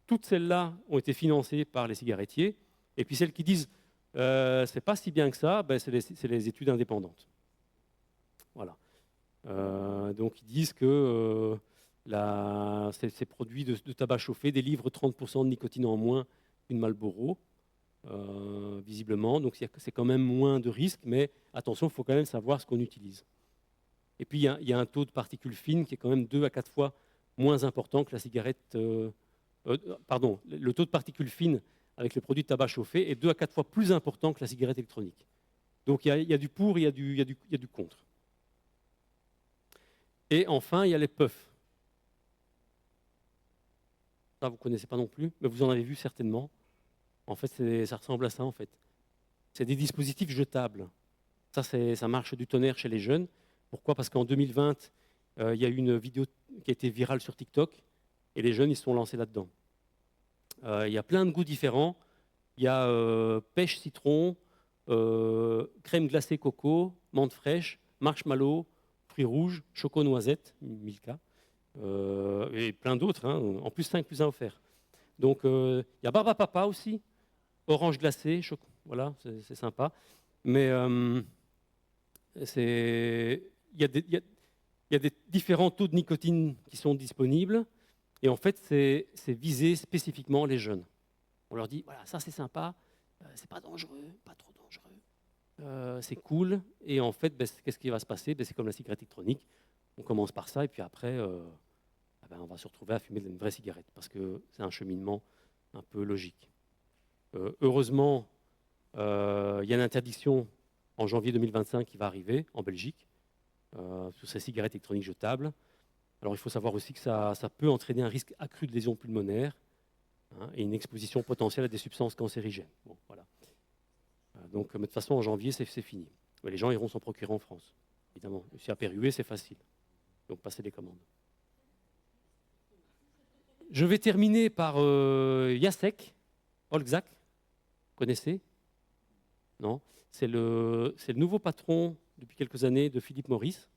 Toutes celles-là ont été financées par les cigarettiers. Et puis celles qui disent c'est pas si bien que ça, ben, c'est les études indépendantes. Voilà. Donc ils disent que ces produits de tabac chauffé délivrent 30% de nicotine en moins qu'une Marlboro. Visiblement, donc c'est quand même moins de risques, mais attention, il faut quand même savoir ce qu'on utilise. Et puis il y a un taux de particules fines qui est quand même 2 à 4 fois moins important que la cigarette. Le taux de particules fines avec les produits de tabac chauffé est 2 à 4 fois plus important que la cigarette électronique. Donc il y a du pour, il y a du contre. Et enfin, il y a les puffs. Ça, vous ne connaissez pas non plus, mais vous en avez vu certainement. En fait, ça ressemble à ça, en fait. C'est des dispositifs jetables. Ça marche du tonnerre chez les jeunes. Pourquoi? Parce qu'en 2020, il y a eu une vidéo qui a été virale sur TikTok, et les jeunes, ils se sont lancés là-dedans. Il y a plein de goûts différents. Il y a pêche citron, crème glacée coco, menthe fraîche, marshmallow, fruits rouges, choco noisette, Milka, et plein d'autres, hein. En plus 5 plus 1 offert. Donc il y a barbe à papa aussi, orange glacé, voilà, c'est sympa. Mais il y a des différents taux de nicotine qui sont disponibles. Et en fait, c'est visé spécifiquement les jeunes. On leur dit, voilà, ça c'est sympa, c'est pas dangereux, pas trop dangereux, c'est cool. Et en fait, ben, qu'est-ce qui va se passer? Ben, c'est comme la cigarette électronique. On commence par ça et puis après, ben, on va se retrouver à fumer une vraie cigarette parce que c'est un cheminement un peu logique. Heureusement, il y a une interdiction en janvier 2025 qui va arriver en Belgique sur ces cigarettes électroniques jetables. Alors il faut savoir aussi que ça peut entraîner un risque accru de lésions pulmonaires, hein, et une exposition potentielle à des substances cancérigènes. Bon, voilà. Donc de toute façon, en janvier, c'est fini. Mais les gens iront s'en procurer en France, évidemment. Si à Pérué, c'est facile. Donc passez les commandes. Je vais terminer par Jacek Olczak. Vous connaissez? Non? C'est le nouveau patron depuis quelques années de Philip Morris.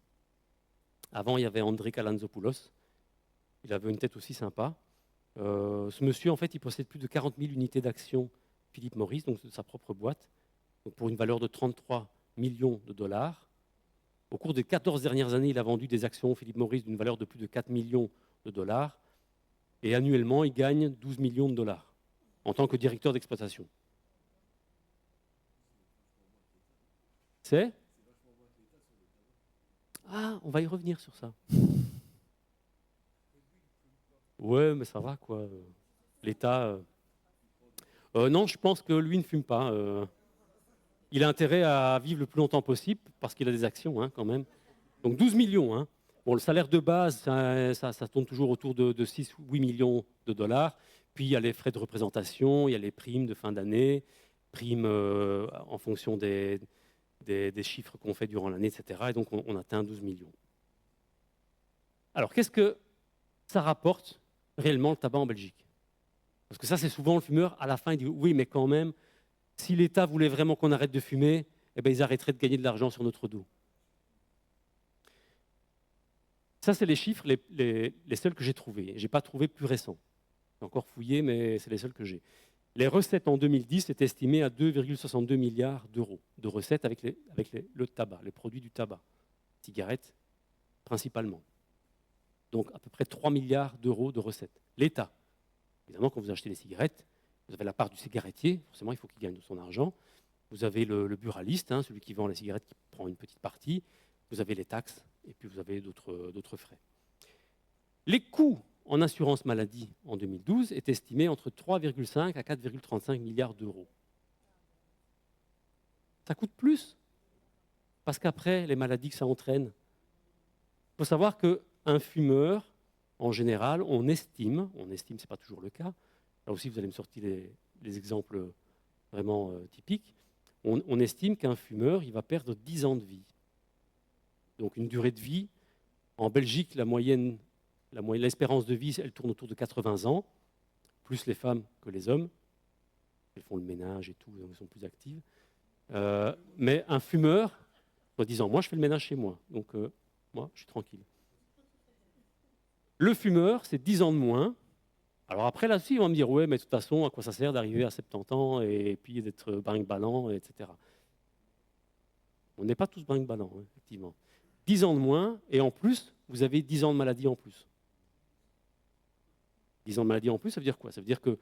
Avant, il y avait André Calantzopoulos. Il avait une tête aussi sympa. Ce monsieur, en fait, il possède plus de 40 000 unités d'actions Philip Morris, donc de sa propre boîte, donc pour une valeur de 33 millions de dollars. Au cours des 14 dernières années, il a vendu des actions Philip Morris d'une valeur de plus de 4 millions de dollars. Et annuellement, il gagne 12 millions de dollars en tant que directeur d'exploitation. C'est? Ah, on va y revenir sur ça. Ouais, mais ça va, quoi. L'État... non, je pense que lui ne fume pas. Il a intérêt à vivre le plus longtemps possible parce qu'il a des actions, hein, quand même. Donc 12 millions. Hein. Bon, le salaire de base, ça tourne toujours autour de 6 ou 8 millions de dollars. Puis il y a les frais de représentation, il y a les primes de fin d'année, primes en fonction des chiffres qu'on fait durant l'année, etc. Et donc on atteint 12 millions. Alors qu'est-ce que ça rapporte réellement le tabac en Belgique? Parce que ça, c'est souvent le fumeur, à la fin, il dit oui, mais quand même, si l'État voulait vraiment qu'on arrête de fumer, eh bien, ils arrêteraient de gagner de l'argent sur notre dos. Ça, c'est les chiffres les seuls que j'ai trouvés. Je n'ai pas trouvé plus récents. J'ai encore fouillé, mais c'est les seuls que j'ai. Les recettes en 2010 étaient estimées à 2,62 milliards d'euros de recettes avec le tabac, les produits du tabac, cigarettes principalement. Donc à peu près 3 milliards d'euros de recettes. L'État. Évidemment, quand vous achetez des cigarettes, vous avez la part du cigarettier, forcément il faut qu'il gagne de son argent. Vous avez le buraliste, hein, celui qui vend les cigarettes qui prend une petite partie. Vous avez les taxes et puis vous avez d'autres frais. Les coûts en assurance maladie en 2012 est estimé entre 3,5 à 4,35 milliards d'euros. Ça coûte plus parce qu'après, les maladies que ça entraîne. Il faut savoir qu'un fumeur, en général, on estime, ce n'est pas toujours le cas, là aussi vous allez me sortir les exemples vraiment typiques, on estime qu'un fumeur, il va perdre 10 ans de vie. Donc une durée de vie, en Belgique, l'espérance de vie, elle tourne autour de 80 ans, plus les femmes que les hommes. Elles font le ménage et tout, elles sont plus actives. Mais un fumeur, en disant, moi je fais le ménage chez moi, donc moi je suis tranquille. Le fumeur, c'est 10 ans de moins. Alors après, là-dessus, ils vont me dire, ouais, mais de toute façon, à quoi ça sert d'arriver à 70 ans et puis d'être brinque-ballant, etc. On n'est pas tous brinque-ballants, hein, effectivement. 10 ans de moins, et en plus, vous avez 10 ans de maladie en plus. 10 ans de maladie en plus, ça veut dire quoi? Ça veut dire que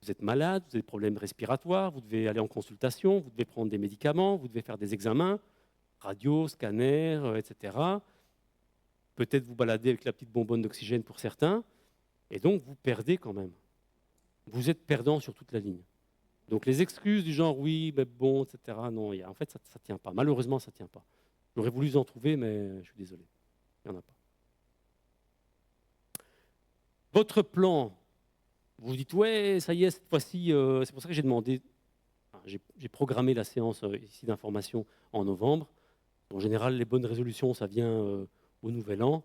vous êtes malade, vous avez des problèmes respiratoires, vous devez aller en consultation, vous devez prendre des médicaments, vous devez faire des examens, radio, scanner, etc. Peut-être vous balader avec la petite bonbonne d'oxygène pour certains, et donc vous perdez quand même. Vous êtes perdant sur toute la ligne. Donc les excuses du genre oui, mais bon, etc. Non, en fait, ça ne tient pas. Malheureusement, ça ne tient pas. J'aurais voulu en trouver, mais je suis désolé. Il n'y en a pas. Votre plan Vous vous dites, ouais, ça y est, cette fois-ci, c'est pour ça que j'ai demandé, enfin, j'ai programmé la séance ici d'information en novembre. En général, les bonnes résolutions, ça vient au Nouvel An.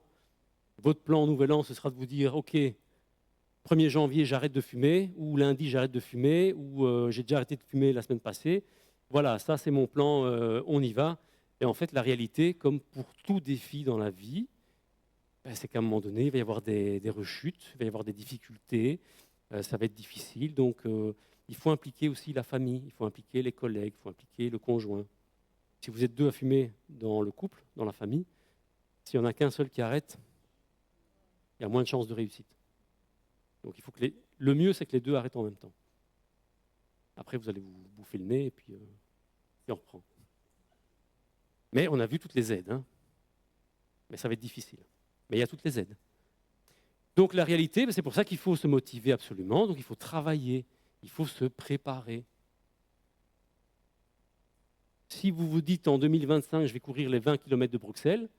Votre plan au Nouvel An, ce sera de vous dire, OK, 1er janvier, j'arrête de fumer, ou lundi, j'arrête de fumer, ou j'ai déjà arrêté de fumer la semaine passée. Voilà, ça, c'est mon plan, on y va. Et en fait, la réalité, comme pour tout défi dans la vie, ben, c'est qu'à un moment donné, il va y avoir des rechutes, il va y avoir des difficultés, ça va être difficile. Donc, il faut impliquer aussi la famille, il faut impliquer les collègues, il faut impliquer le conjoint. Si vous êtes deux à fumer dans le couple, dans la famille, s'il n'y en a qu'un seul qui arrête, il y a moins de chances de réussite. Donc il faut que le mieux, c'est que les deux arrêtent en même temps. Après, vous allez vous bouffer le nez et puis on reprend. Mais on a vu toutes les aides. Hein. Mais ça va être difficile. Mais il y a toutes les aides. Donc la réalité, c'est pour ça qu'il faut se motiver absolument. Donc il faut travailler, il faut se préparer. Si vous vous dites en 2025, je vais courir les 20 km de Bruxelles,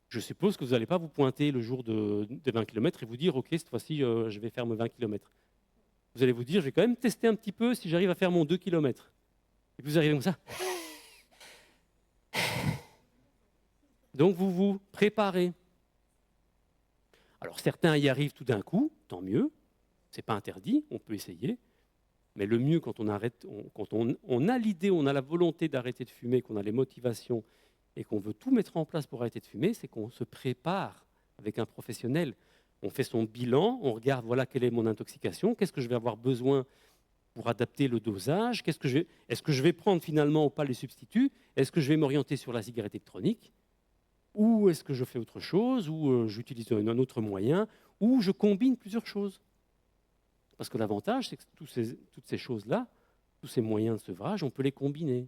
je suppose que vous n'allez pas vous pointer le jour des 20 km et vous dire, OK, cette fois-ci, je vais faire mes 20 km. Vous allez vous dire, je vais quand même tester un petit peu si j'arrive à faire mon 2 km. Et puis vous arrivez comme ça. Donc vous vous préparez. Alors certains y arrivent tout d'un coup, tant mieux. Ce n'est pas interdit, on peut essayer. Mais le mieux quand on arrête, quand on a l'idée, on a la volonté d'arrêter de fumer, qu'on a les motivations et qu'on veut tout mettre en place pour arrêter de fumer, c'est qu'on se prépare avec un professionnel. On fait son bilan, on regarde, voilà quelle est mon intoxication, qu'est-ce que je vais avoir besoin pour adapter le dosage, est-ce que je vais prendre finalement ou pas les substituts, est-ce que je vais m'orienter sur la cigarette électronique, ou est-ce que je fais autre chose, ou j'utilise un autre moyen, ou je combine plusieurs choses. Parce que l'avantage, c'est que toutes ces choses-là, tous ces moyens de sevrage, on peut les combiner.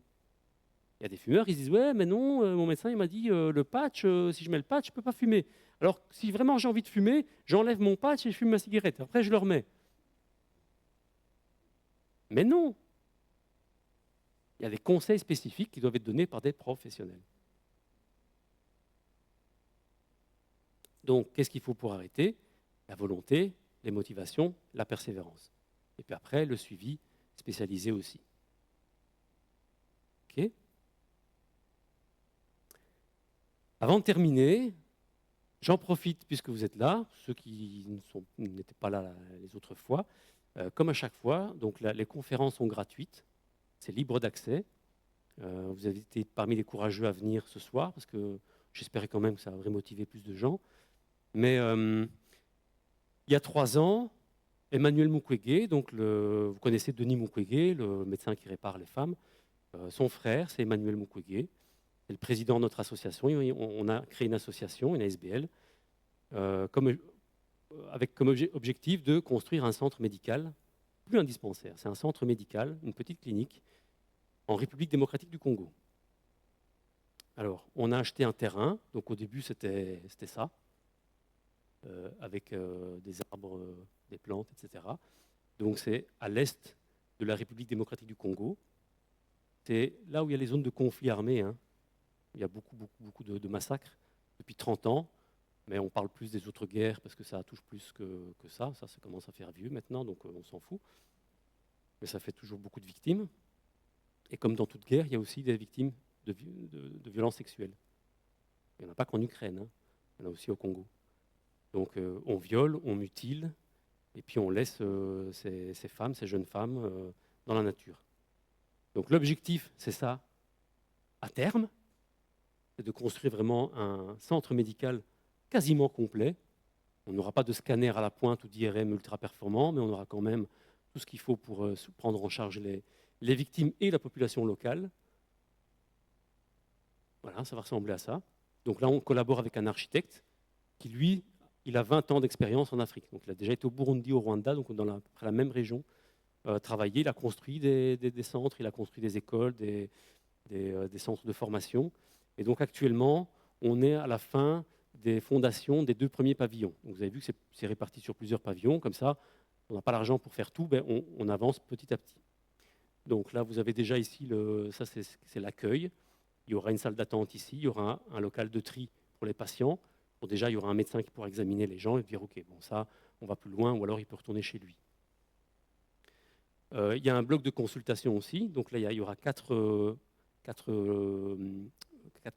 Il y a des fumeurs, ils disent « Ouais, mais non, mon médecin il m'a dit le patch, si je mets le patch, je ne peux pas fumer. Alors, si vraiment j'ai envie de fumer, j'enlève mon patch et je fume ma cigarette. Après, je le remets. » Mais non. Il y a des conseils spécifiques qui doivent être donnés par des professionnels. Donc, qu'est-ce qu'il faut pour arrêter? La volonté, les motivations, la persévérance. Et puis après, le suivi spécialisé aussi. OK? Avant de terminer, j'en profite puisque vous êtes là, ceux qui n'étaient pas là les autres fois. Comme à chaque fois, donc les conférences sont gratuites, c'est libre d'accès. Vous avez été parmi les courageux à venir ce soir parce que j'espérais quand même que ça aurait motivé plus de gens. Mais il y a 3 ans, Emmanuel Mukwege, donc vous connaissez Denis Mukwege, le médecin qui répare les femmes, son frère, c'est Emmanuel Mukwege, c'est le président de notre association. On a créé une association, une ASBL, avec comme objectif de construire un centre médical, plus un dispensaire, c'est un centre médical, une petite clinique, en République démocratique du Congo. Alors, on a acheté un terrain, donc au début c'était ça, avec des arbres, des plantes, etc. Donc c'est à l'est de la République démocratique du Congo. C'est là où il y a les zones de conflit armé. Hein. Il y a beaucoup de massacres depuis 30 ans, mais on parle plus des autres guerres parce que ça touche plus que ça. Ça commence à faire vieux maintenant, donc on s'en fout. Mais ça fait toujours beaucoup de victimes. Et comme dans toute guerre, il y a aussi des victimes de violences sexuelles. Il n'y en a pas qu'en Ukraine, hein. Il y en a aussi au Congo. Donc on viole, on mutile, et puis on laisse ces femmes, ces jeunes femmes, dans la nature. Donc l'objectif, c'est ça, à terme, c'est de construire vraiment un centre médical quasiment complet. On n'aura pas de scanner à la pointe ou d'IRM ultra performant, mais on aura quand même tout ce qu'il faut pour prendre en charge les victimes et la population locale. Voilà, ça va ressembler à ça. Donc là, on collabore avec un architecte qui, lui, il a 20 ans d'expérience en Afrique. Donc il a déjà été au Burundi, au Rwanda, donc dans la même région, travaillé. Il a construit des centres, il a construit des écoles, des centres de formation. Et donc actuellement, on est à la fin des fondations des 2 premiers pavillons. Donc, vous avez vu que c'est réparti sur plusieurs pavillons. Comme ça, on n'a pas l'argent pour faire tout, ben on avance petit à petit. Donc là, vous avez déjà ici, ça c'est l'accueil. Il y aura une salle d'attente ici, il y aura un local de tri pour les patients. Bon, déjà, il y aura un médecin qui pourra examiner les gens et dire « Ok, bon, ça, on va plus loin » ou alors il peut retourner chez lui. Il y a un bloc de consultation aussi. Donc là, il y aura quatre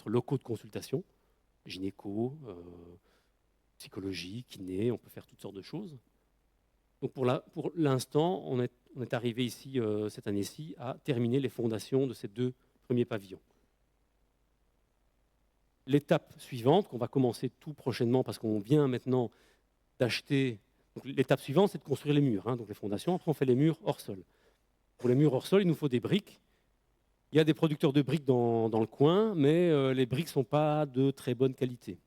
locaux de consultation, gynéco, psychologie, kiné, on peut faire toutes sortes de choses. Donc pour l'instant, on est arrivé ici, cette année-ci, à terminer les fondations de ces 2 premiers pavillons. L'étape suivante, qu'on va commencer tout prochainement, parce qu'on vient maintenant d'acheter... L'étape suivante, c'est de construire les murs, donc les fondations. Après, on fait les murs hors sol. Pour les murs hors sol, il nous faut des briques. Il y a des producteurs de briques dans le coin, mais les briques ne sont pas de très bonne qualité.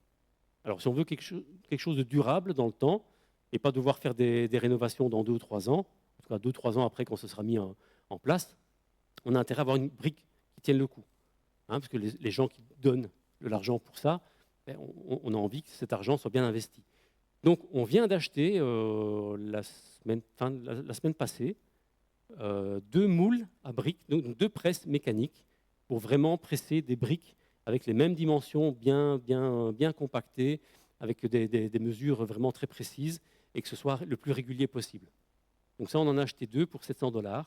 Alors, si on veut quelque chose de durable dans le temps, et pas devoir faire des rénovations dans 2 ou 3 ans, en tout cas 2 ou 3 ans après quand ce sera mis en place, on a intérêt à avoir une brique qui tienne le coup. Parce que les gens qui donnent de l'argent pour ça, on a envie que cet argent soit bien investi. Donc, on vient d'acheter la semaine passée 2 moules à briques, donc 2 presses mécaniques pour vraiment presser des briques avec les mêmes dimensions bien compactées, avec des mesures vraiment très précises et que ce soit le plus régulier possible. Donc ça, on en a acheté 2 pour $700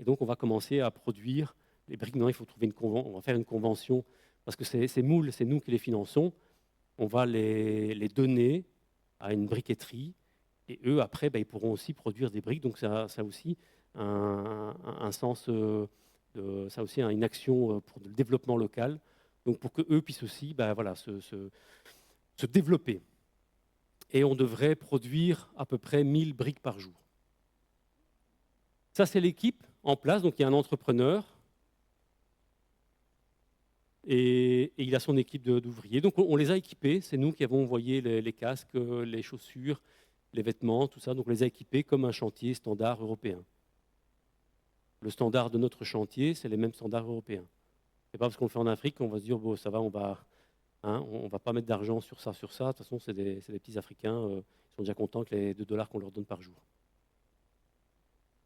et donc on va commencer à produire les briques. Maintenant, il faut trouver on va faire une convention parce que ces moules, c'est nous qui les finançons. On va les donner à une briqueterie et eux, après, ils pourront aussi produire des briques. Donc ça a aussi un sens, ça a aussi une action pour le développement local, donc pour qu'eux puissent aussi se développer. Et on devrait produire à peu près 1000 briques par jour. Ça, c'est l'équipe en place. Donc il y a un entrepreneur et il a son équipe d'ouvriers. Donc on les a équipés, c'est nous qui avons envoyé les casques, les chaussures, les vêtements, tout ça. Donc on les a équipés comme un chantier standard européen. Le standard de notre chantier, c'est les mêmes standards européens. Ce n'est pas parce qu'on le fait en Afrique qu'on va se dire, bon, ça va, on va pas mettre d'argent sur ça. De toute façon, c'est des petits Africains, ils sont déjà contents que les $2 qu'on leur donne par jour.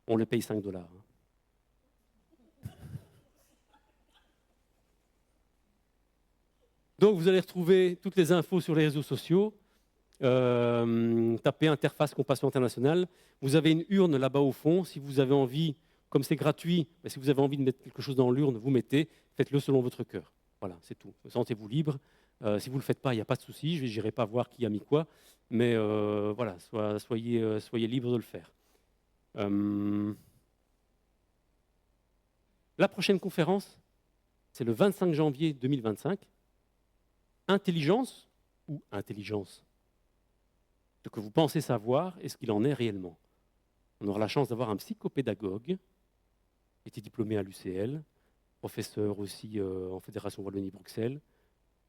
On les paye $5. Donc, vous allez retrouver toutes les infos sur les réseaux sociaux. Tapez Interface Compassion Internationale. Vous avez une urne là-bas au fond. Si vous avez envie, comme c'est gratuit, mais si vous avez envie de mettre quelque chose dans l'urne, vous mettez, faites-le selon votre cœur. Voilà, c'est tout. Sentez-vous libre. Si vous ne le faites pas, il n'y a pas de souci. Je n'irai pas voir qui a mis quoi. Mais voilà, soyez libre de le faire. La prochaine conférence, c'est le 25 janvier 2025. Intelligence ou intelligence? Ce que vous pensez savoir et ce qu'il en est réellement. On aura la chance d'avoir un psychopédagogue, qui était diplômé à l'UCL, professeur aussi en Fédération Wallonie-Bruxelles.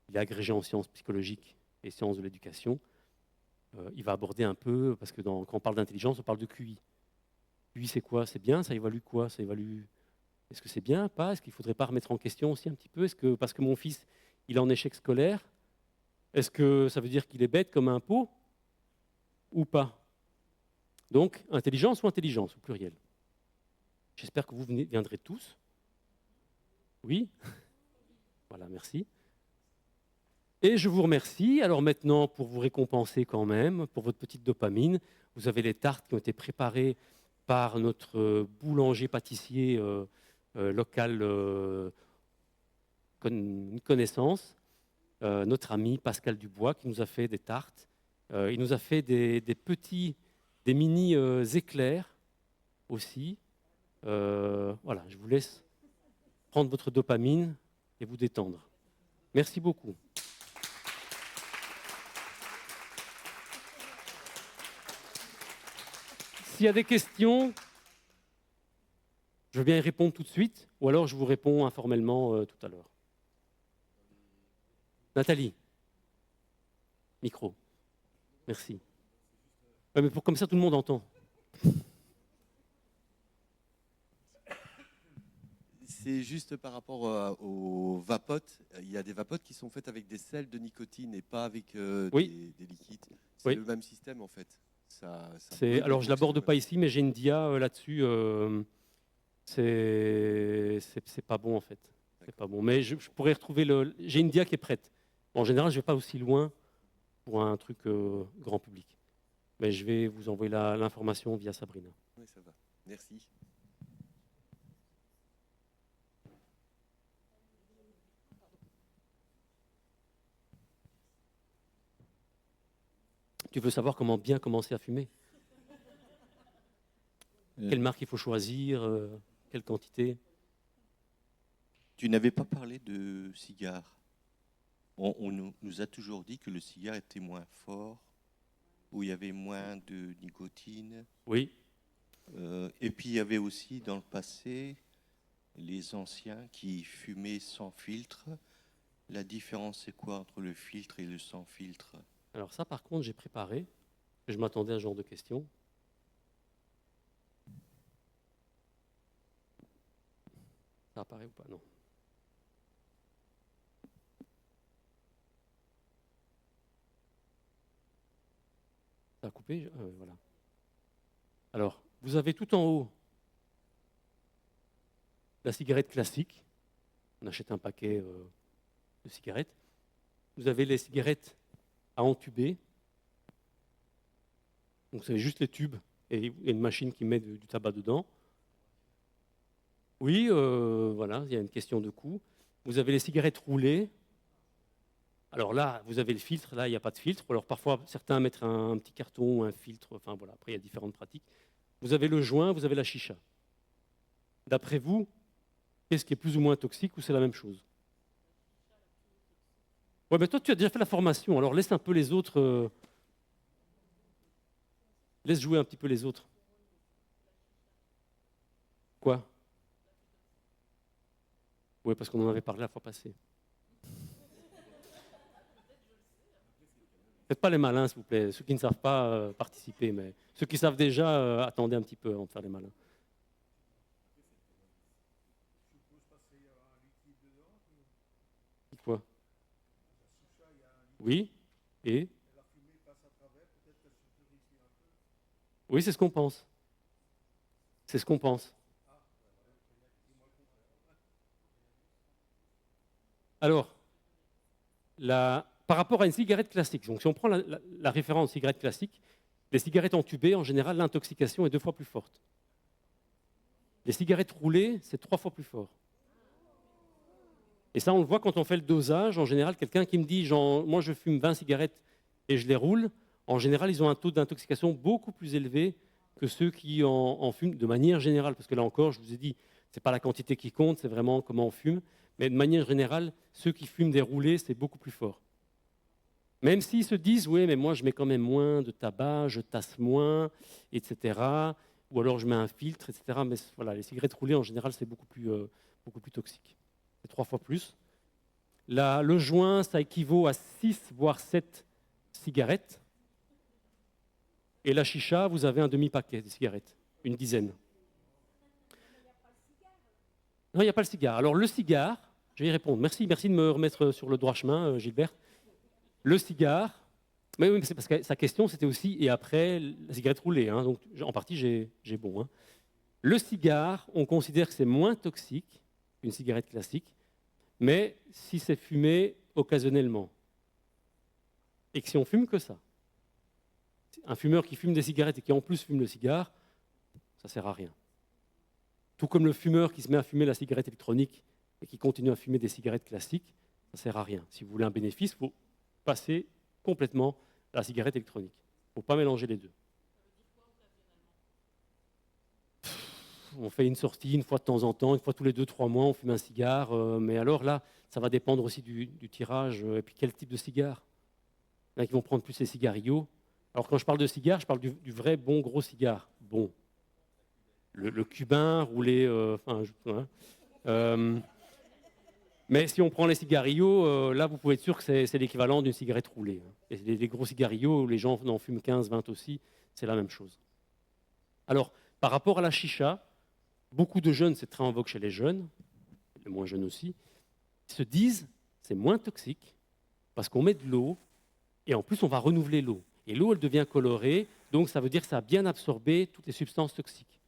Il est agrégé en sciences psychologiques et sciences de l'éducation. Il va aborder un peu, parce que quand on parle d'intelligence, on parle de QI. QI, c'est quoi? C'est bien? Ça évalue quoi? Ça évalue... Est-ce que c'est bien? Pas? Est-ce qu'il ne faudrait pas remettre en question aussi un petit peu? Est-ce que, parce que mon fils, il est en échec scolaire, est-ce que ça veut dire qu'il est bête comme un pot? Ou pas? Donc, intelligence ou intelligence, au pluriel. J'espère que vous viendrez tous. Oui? Voilà, merci. Et je vous remercie. Alors maintenant, pour vous récompenser quand même, pour votre petite dopamine, vous avez les tartes qui ont été préparées par notre boulanger-pâtissier local, une connaissance, notre ami Pascal Dubois, qui nous a fait des tartes. Il nous a fait des mini éclairs aussi. Voilà, je vous laisse prendre votre dopamine et vous détendre. Merci beaucoup. S'il y a des questions, je veux bien y répondre tout de suite, ou alors je vous réponds informellement tout à l'heure. Nathalie, micro. Merci. Ouais, mais comme ça, tout le monde entend. C'est juste par rapport aux vapotes. Il y a des vapotes qui sont faites avec des sels de nicotine et pas avec oui. des liquides. C'est oui. le même système en fait. Alors je ne l'aborde pas ici, mais j'ai une dia là-dessus. C'est pas bon en fait. C'est pas bon. Mais je pourrais retrouver j'ai une dia qui est prête. En général, je ne vais pas aussi loin pour un truc grand public. Mais je vais vous envoyer l'information via Sabrina. Oui, ça va. Merci. Tu veux savoir comment bien commencer à fumer? Quelle marque il faut choisir, quelle quantité? Tu n'avais pas parlé de cigare. On nous a toujours dit que le cigare était moins fort, où il y avait moins de nicotine. Oui. Et puis il y avait aussi dans le passé les anciens qui fumaient sans filtre. La différence, c'est quoi entre le filtre et le sans filtre? Alors ça, par contre, j'ai préparé. Je m'attendais à ce genre de questions. Ça apparaît ou pas? Non. Ça a coupé? Voilà. Alors, vous avez tout en haut la cigarette classique. On achète un paquet de cigarettes. Vous avez les cigarettes à entuber. Donc, c'est juste les tubes et une machine qui met du tabac dedans. Oui, voilà, il y a une question de coût. Vous avez les cigarettes roulées. Alors là, vous avez le filtre. Là, il n'y a pas de filtre. Alors parfois, certains mettent un petit carton ou un filtre. Enfin voilà, après, il y a différentes pratiques. Vous avez le joint, vous avez la chicha. D'après vous, qu'est-ce qui est plus ou moins toxique ou c'est la même chose? Ouais, mais toi, tu as déjà fait la formation. Alors laisse un peu les autres. Laisse jouer un petit peu les autres. Quoi? Oui, parce qu'on en avait parlé la fois passée. Faites pas les malins, s'il vous plaît. Ceux qui ne savent pas participer, mais ceux qui savent déjà, attendez un petit peu avant de faire les malins. Quoi? Oui. Et? Oui, c'est ce qu'on pense. C'est ce qu'on pense. Alors, par rapport à une cigarette classique, donc si on prend la référence cigarette classique, les cigarettes entubées, en général, l'intoxication est 2 fois plus forte. Les cigarettes roulées, c'est 3 fois plus fort. Et ça, on le voit quand on fait le dosage. En général, quelqu'un qui me dit, genre, moi je fume 20 cigarettes et je les roule, en général, ils ont un taux d'intoxication beaucoup plus élevé que ceux qui en fument de manière générale. Parce que là encore, je vous ai dit, ce n'est pas la quantité qui compte, c'est vraiment comment on fume. Mais de manière générale, ceux qui fument des roulés, c'est beaucoup plus fort. Même s'ils se disent, oui, mais moi je mets quand même moins de tabac, je tasse moins, etc. Ou alors je mets un filtre, etc. Mais voilà, les cigarettes roulées, en général, c'est beaucoup plus toxique. C'est 3 fois plus. Le joint, ça équivaut à 6 voire 7 cigarettes. Et la chicha, vous avez un demi-paquet de cigarettes, une dizaine. Non, il n'y a pas le cigare. Alors le cigare, je vais y répondre. Merci de me remettre sur le droit chemin, Gilbert. Le cigare, mais oui, c'est parce que sa question, c'était aussi, et après, la cigarette roulée. Hein, donc en partie, j'ai bon. Hein. Le cigare, on considère que c'est moins toxique qu'une cigarette classique, mais si c'est fumé occasionnellement. Et que si on fume que ça. Un fumeur qui fume des cigarettes et qui en plus fume le cigare, ça ne sert à rien. Tout comme le fumeur qui se met à fumer la cigarette électronique et qui continue à fumer des cigarettes classiques, ça ne sert à rien. Si vous voulez un bénéfice, il faut passer complètement à la cigarette électronique. Il ne faut pas mélanger les deux. On fait une sortie une fois de temps en temps, une fois tous les 2-3 mois, on fume un cigare. Mais alors là, ça va dépendre aussi du tirage et puis quel type de cigare. Il y en a qui vont prendre plus les cigarillos. Alors quand je parle de cigare, je parle du vrai bon gros cigare. Bon. Le cubain roulé. Mais si on prend les cigarillos, là vous pouvez être sûr que c'est l'équivalent d'une cigarette roulée. Et les gros cigarillos, les gens en fument 15, 20 aussi, c'est la même chose. Alors, par rapport à la chicha, beaucoup de jeunes, c'est très en vogue chez les jeunes, les moins jeunes aussi, se disent c'est moins toxique parce qu'on met de l'eau et en plus on va renouveler l'eau. Et l'eau, elle devient colorée, donc ça veut dire que ça a bien absorbé toutes les substances toxiques.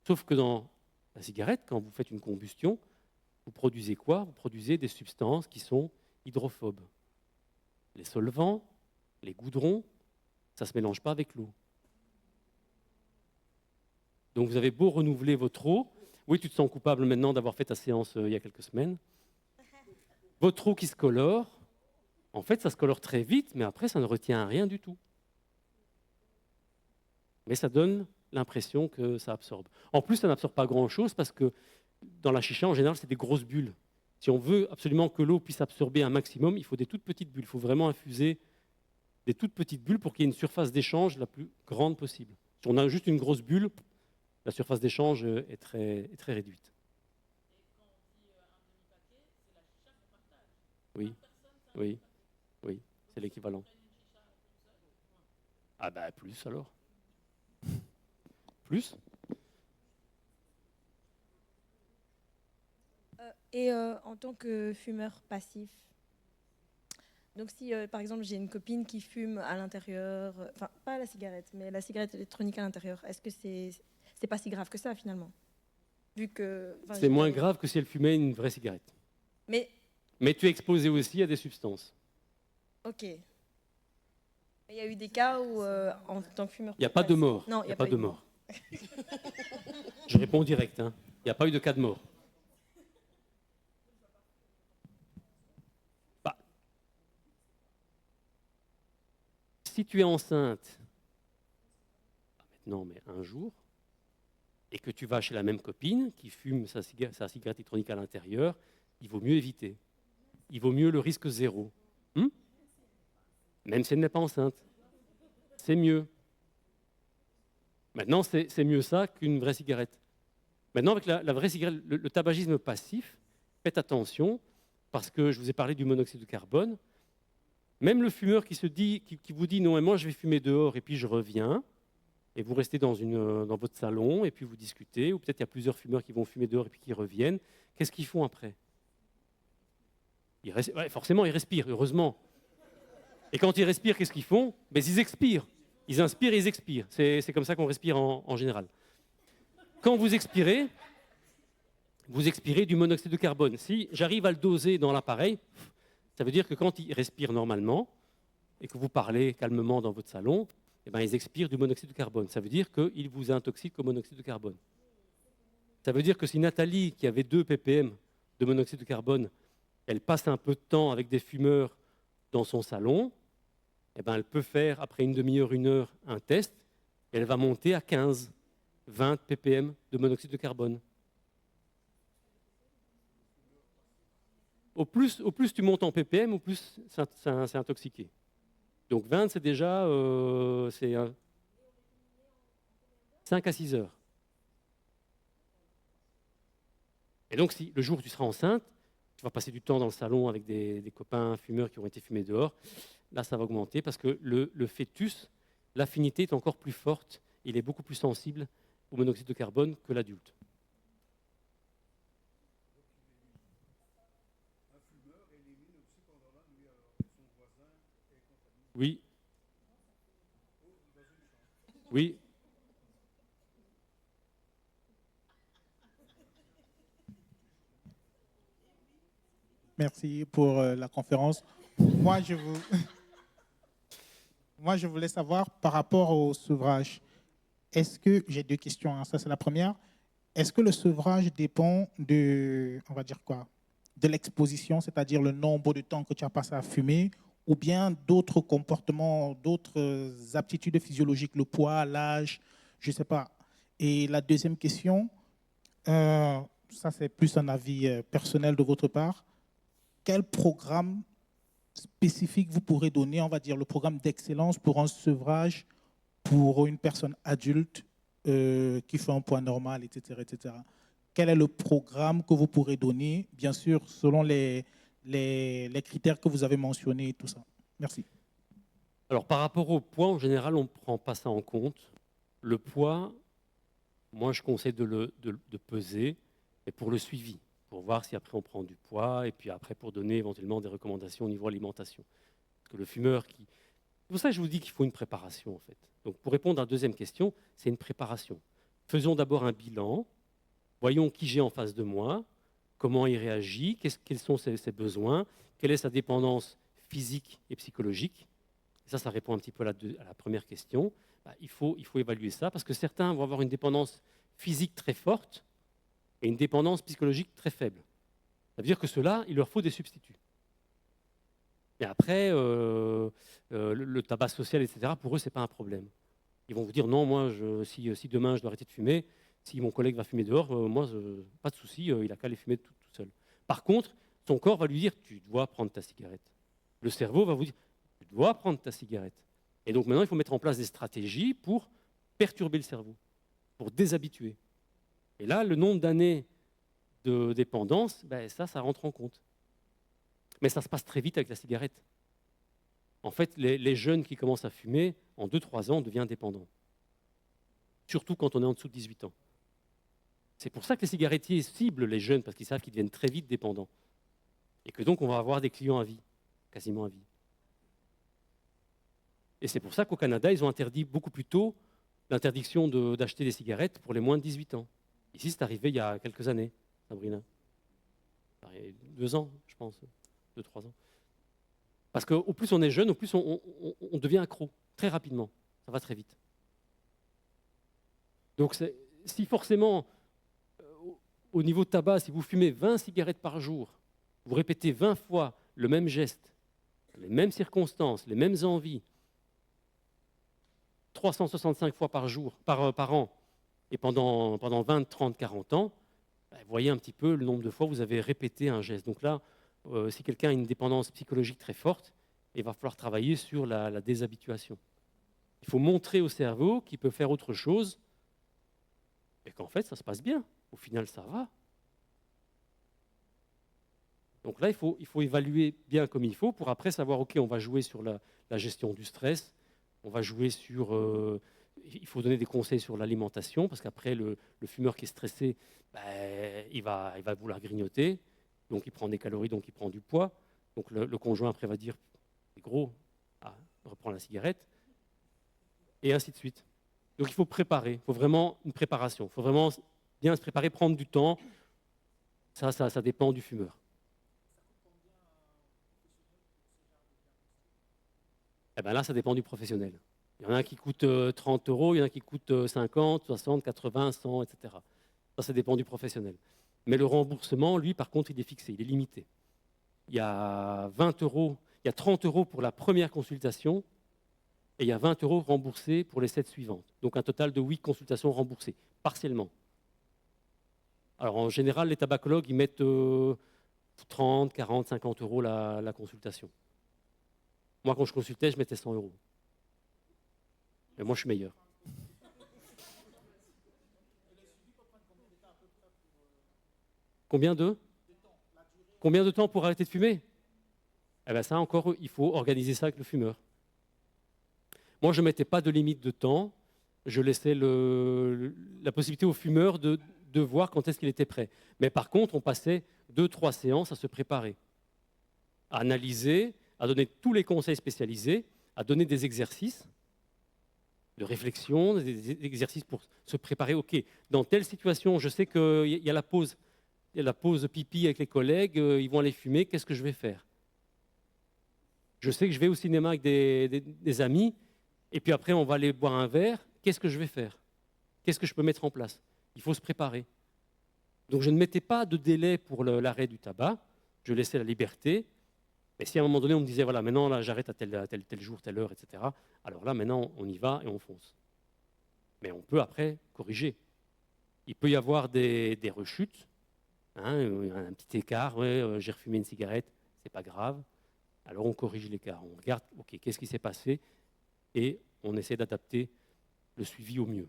Sauf que dans la cigarette, quand vous faites une combustion, vous produisez quoi? Vous produisez des substances qui sont hydrophobes. Les solvants, les goudrons, ça ne se mélange pas avec l'eau. Donc vous avez beau renouveler votre eau. Oui, tu te sens coupable maintenant d'avoir fait ta séance il y a quelques semaines. Votre eau qui se colore, En fait, ça se colore très vite, mais après, ça ne retient à rien du tout. Mais ça donne l'impression que ça absorbe. En plus, ça n'absorbe pas grand-chose parce que dans la chicha, en général, c'est des grosses bulles. Si on veut absolument que l'eau puisse absorber un maximum, il faut des toutes petites bulles. Il faut vraiment infuser des toutes petites bulles pour qu'il y ait une surface d'échange la plus grande possible. Si on a juste une grosse bulle, la surface d'échange est très réduite. Oui, oui, oui, c'est l'équivalent. Ah ben plus alors. Plus. En tant que fumeur passif, donc si par exemple j'ai une copine qui fume à l'intérieur, enfin pas la cigarette, mais la cigarette électronique à l'intérieur, est-ce que c'est pas si grave que ça finalement? Vu que, c'est moins grave que si elle fumait une vraie cigarette. Mais tu es exposé aussi à des substances. ok. Il y a eu des cas où, en tant que fumeur... Il n'y a pas de mort. Non, il n'y a pas de mort. Je réponds direct. Il n'y a pas eu de cas de mort. Bah, si tu es enceinte, pas maintenant, mais un jour, et que tu vas chez la même copine qui fume sa cigarette électronique à l'intérieur, il vaut mieux éviter. Il vaut mieux le risque zéro. Même si elle n'est pas enceinte. C'est mieux. Maintenant, c'est mieux ça qu'une vraie cigarette. Maintenant, avec la vraie cigarette, le tabagisme passif, faites attention, parce que je vous ai parlé du monoxyde de carbone. Même le fumeur qui vous dit « Non, moi je vais fumer dehors et puis je reviens », et vous restez dans votre salon et puis vous discutez, ou peut-être il y a plusieurs fumeurs qui vont fumer dehors et puis qui reviennent, qu'est-ce qu'ils font après? Forcément, ils respirent, heureusement. Et quand ils respirent, qu'est-ce qu'ils font? Ils expirent. Ils inspirent et ils expirent. C'est comme ça qu'on respire en général. Quand vous expirez du monoxyde de carbone. Si j'arrive à le doser dans l'appareil, ça veut dire que quand ils respirent normalement et que vous parlez calmement dans votre salon, ils expirent du monoxyde de carbone. Ça veut dire qu'ils vous intoxiquent au monoxyde de carbone. Ça veut dire que si Nathalie, qui avait 2 ppm de monoxyde de carbone, elle passe un peu de temps avec des fumeurs dans son salon, elle peut faire, après une demi-heure, 1 heure, un test, et elle va monter à 15, 20 ppm de monoxyde de carbone. Au plus tu montes en ppm, au plus c'est intoxiqué. Donc 20, c'est déjà 5 à 6 heures. Et donc, si le jour où tu seras enceinte, tu vas passer du temps dans le salon avec des copains fumeurs qui ont été fumés dehors, là, ça va augmenter parce que le fœtus, l'affinité est encore plus forte, il est beaucoup plus sensible au monoxyde de carbone que l'adulte. Oui. Oui. Merci pour la conférence. Moi, je voulais savoir par rapport au sevrage. Est-ce que, j'ai 2 questions, ça c'est la première. Est-ce que le sevrage dépend de, on va dire quoi, de l'exposition, c'est-à-dire le nombre de temps que tu as passé à fumer, ou bien d'autres comportements, d'autres aptitudes physiologiques, le poids, l'âge, je ne sais pas. Et la deuxième question, ça c'est plus un avis personnel de votre part, quel programme spécifique vous pourrez donner, on va dire le programme d'excellence pour un sevrage pour une personne adulte qui fait un poids normal, etc., etc. Quel est le programme que vous pourrez donner, bien sûr, selon les critères que vous avez mentionnés et tout ça? Merci. Alors, par rapport au poids, en général, on ne prend pas ça en compte. Le poids, moi, je conseille de peser, et pour le suivi, pour voir si après on prend du poids, et puis après pour donner éventuellement des recommandations au niveau alimentation. Parce que le fumeur qui... C'est pour ça que je vous dis qu'il faut une préparation, en fait. Donc, pour répondre à la deuxième question, c'est une préparation. Faisons d'abord un bilan, voyons qui j'ai en face de moi, comment il réagit, quels sont ses besoins, quelle est sa dépendance physique et psychologique. Et ça répond un petit peu à la première question. Il faut évaluer ça, parce que certains vont avoir une dépendance physique très forte et une dépendance psychologique très faible. Ça veut dire que ceux-là, il leur faut des substituts. Mais après, le tabac social, etc., pour eux, ce n'est pas un problème. Ils vont vous dire non, moi, si demain je dois arrêter de fumer, si mon collègue va fumer dehors, moi, pas de souci, il a qu'à aller fumer tout seul. Par contre, son corps va lui dire tu dois prendre ta cigarette. Le cerveau va vous dire tu dois prendre ta cigarette. Et donc maintenant, il faut mettre en place des stratégies pour perturber le cerveau, pour déshabituer. Et là, le nombre d'années de dépendance, ben, ça rentre en compte. Mais ça se passe très vite avec la cigarette. En fait, les jeunes qui commencent à fumer, en 2-3 ans, deviennent dépendants. Surtout quand on est en dessous de 18 ans. C'est pour ça que les cigarettiers ciblent les jeunes, parce qu'ils savent qu'ils deviennent très vite dépendants. Et que donc, on va avoir des clients à vie, quasiment à vie. Et c'est pour ça qu'au Canada, ils ont interdit beaucoup plus tôt l'interdiction d'acheter des cigarettes pour les moins de 18 ans. Ici, c'est arrivé il y a quelques années, Sabrina. Il y a 2 ans, je pense, 2-3 ans. Parce qu'au plus on est jeune, au plus on devient accro, très rapidement. Ça va très vite. Donc, si forcément, au niveau de tabac, si vous fumez 20 cigarettes par jour, vous répétez 20 fois le même geste, les mêmes circonstances, les mêmes envies, 365 fois par jour, par an, et pendant 20, 30, 40 ans, vous voyez un petit peu le nombre de fois où vous avez répété un geste. Donc là, si quelqu'un a une dépendance psychologique très forte, il va falloir travailler sur la déshabituation. Il faut montrer au cerveau qu'il peut faire autre chose et qu'en fait, ça se passe bien. Au final, ça va. Donc là, il faut évaluer bien comme il faut pour après savoir, OK, on va jouer sur la gestion du stress, on va jouer sur... il faut donner des conseils sur l'alimentation parce qu'après, le fumeur qui est stressé, ben, il va vouloir grignoter. Donc, il prend des calories, donc il prend du poids. Donc, le conjoint, après, va dire, c'est gros, reprends la cigarette. Et ainsi de suite. Donc, il faut préparer. Il faut vraiment une préparation. Il faut vraiment bien se préparer, prendre du temps. Ça dépend du fumeur. Eh bien là, ça dépend du professionnel. Il y en a qui coûtent 30 euros, il y en a qui coûtent 50, 60, 80, 100, etc. Ça dépend du professionnel. Mais le remboursement, lui, par contre, il est fixé, il est limité. Il y a 20 euros, il y a 30 euros pour la première consultation et il y a 20 euros remboursés pour les 7 suivantes. Donc un total de 8 consultations remboursées, partiellement. Alors en général, les tabacologues, ils mettent 30, 40, 50 euros la consultation. Moi, quand je consultais, je mettais 100 euros. Mais moi, je suis meilleur. Combien de temps pour arrêter de fumer? Eh bien ça encore, il faut organiser ça avec le fumeur. Moi, je ne mettais pas de limite de temps. Je laissais la possibilité au fumeur de voir quand est-ce qu'il était prêt. Mais par contre, on passait 2-3 séances à se préparer, à analyser, à donner tous les conseils spécialisés, à donner des exercices de réflexion, des exercices pour se préparer. OK, dans telle situation, je sais qu'il y a la pause. Il y a la pause pipi avec les collègues, ils vont aller fumer, qu'est-ce que je vais faire? Je sais que je vais au cinéma avec des amis, et puis après on va aller boire un verre, qu'est-ce que je vais faire? Qu'est-ce que je peux mettre en place? Il faut se préparer. Donc je ne mettais pas de délai pour l'arrêt du tabac, je laissais la liberté, mais si à un moment donné on me disait, voilà, maintenant là, j'arrête à tel jour, telle heure, etc., alors là maintenant on y va et on fonce. Mais on peut après corriger. Il peut y avoir des rechutes, un petit écart, ouais, j'ai refumé une cigarette, c'est pas grave. Alors on corrige l'écart, on regarde, ok, qu'est-ce qui s'est passé, et on essaie d'adapter le suivi au mieux.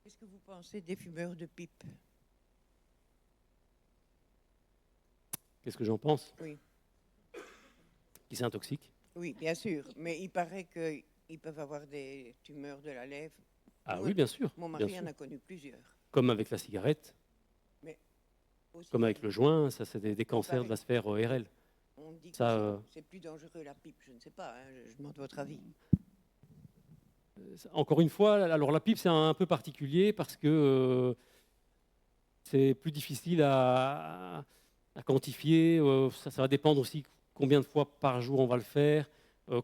Qu'est-ce que vous pensez des fumeurs de pipe? Qu'est-ce que j'en pense? Oui. Qui s'intoxiquent? Oui, bien sûr, mais il paraît qu'ils peuvent avoir des tumeurs de la lèvre. Ah oui, bien sûr. Mon mari bien sûr. en a connu plusieurs. Comme avec la cigarette, Aussi, comme avec le joint, ça c'est des cancers de la sphère ORL. on dit que Ça, c'est plus dangereux la pipe, je ne sais pas, je demande votre avis. Encore une fois, alors la pipe c'est un peu particulier parce que c'est plus difficile à quantifier. Ça va dépendre aussi combien de fois par jour on va le faire,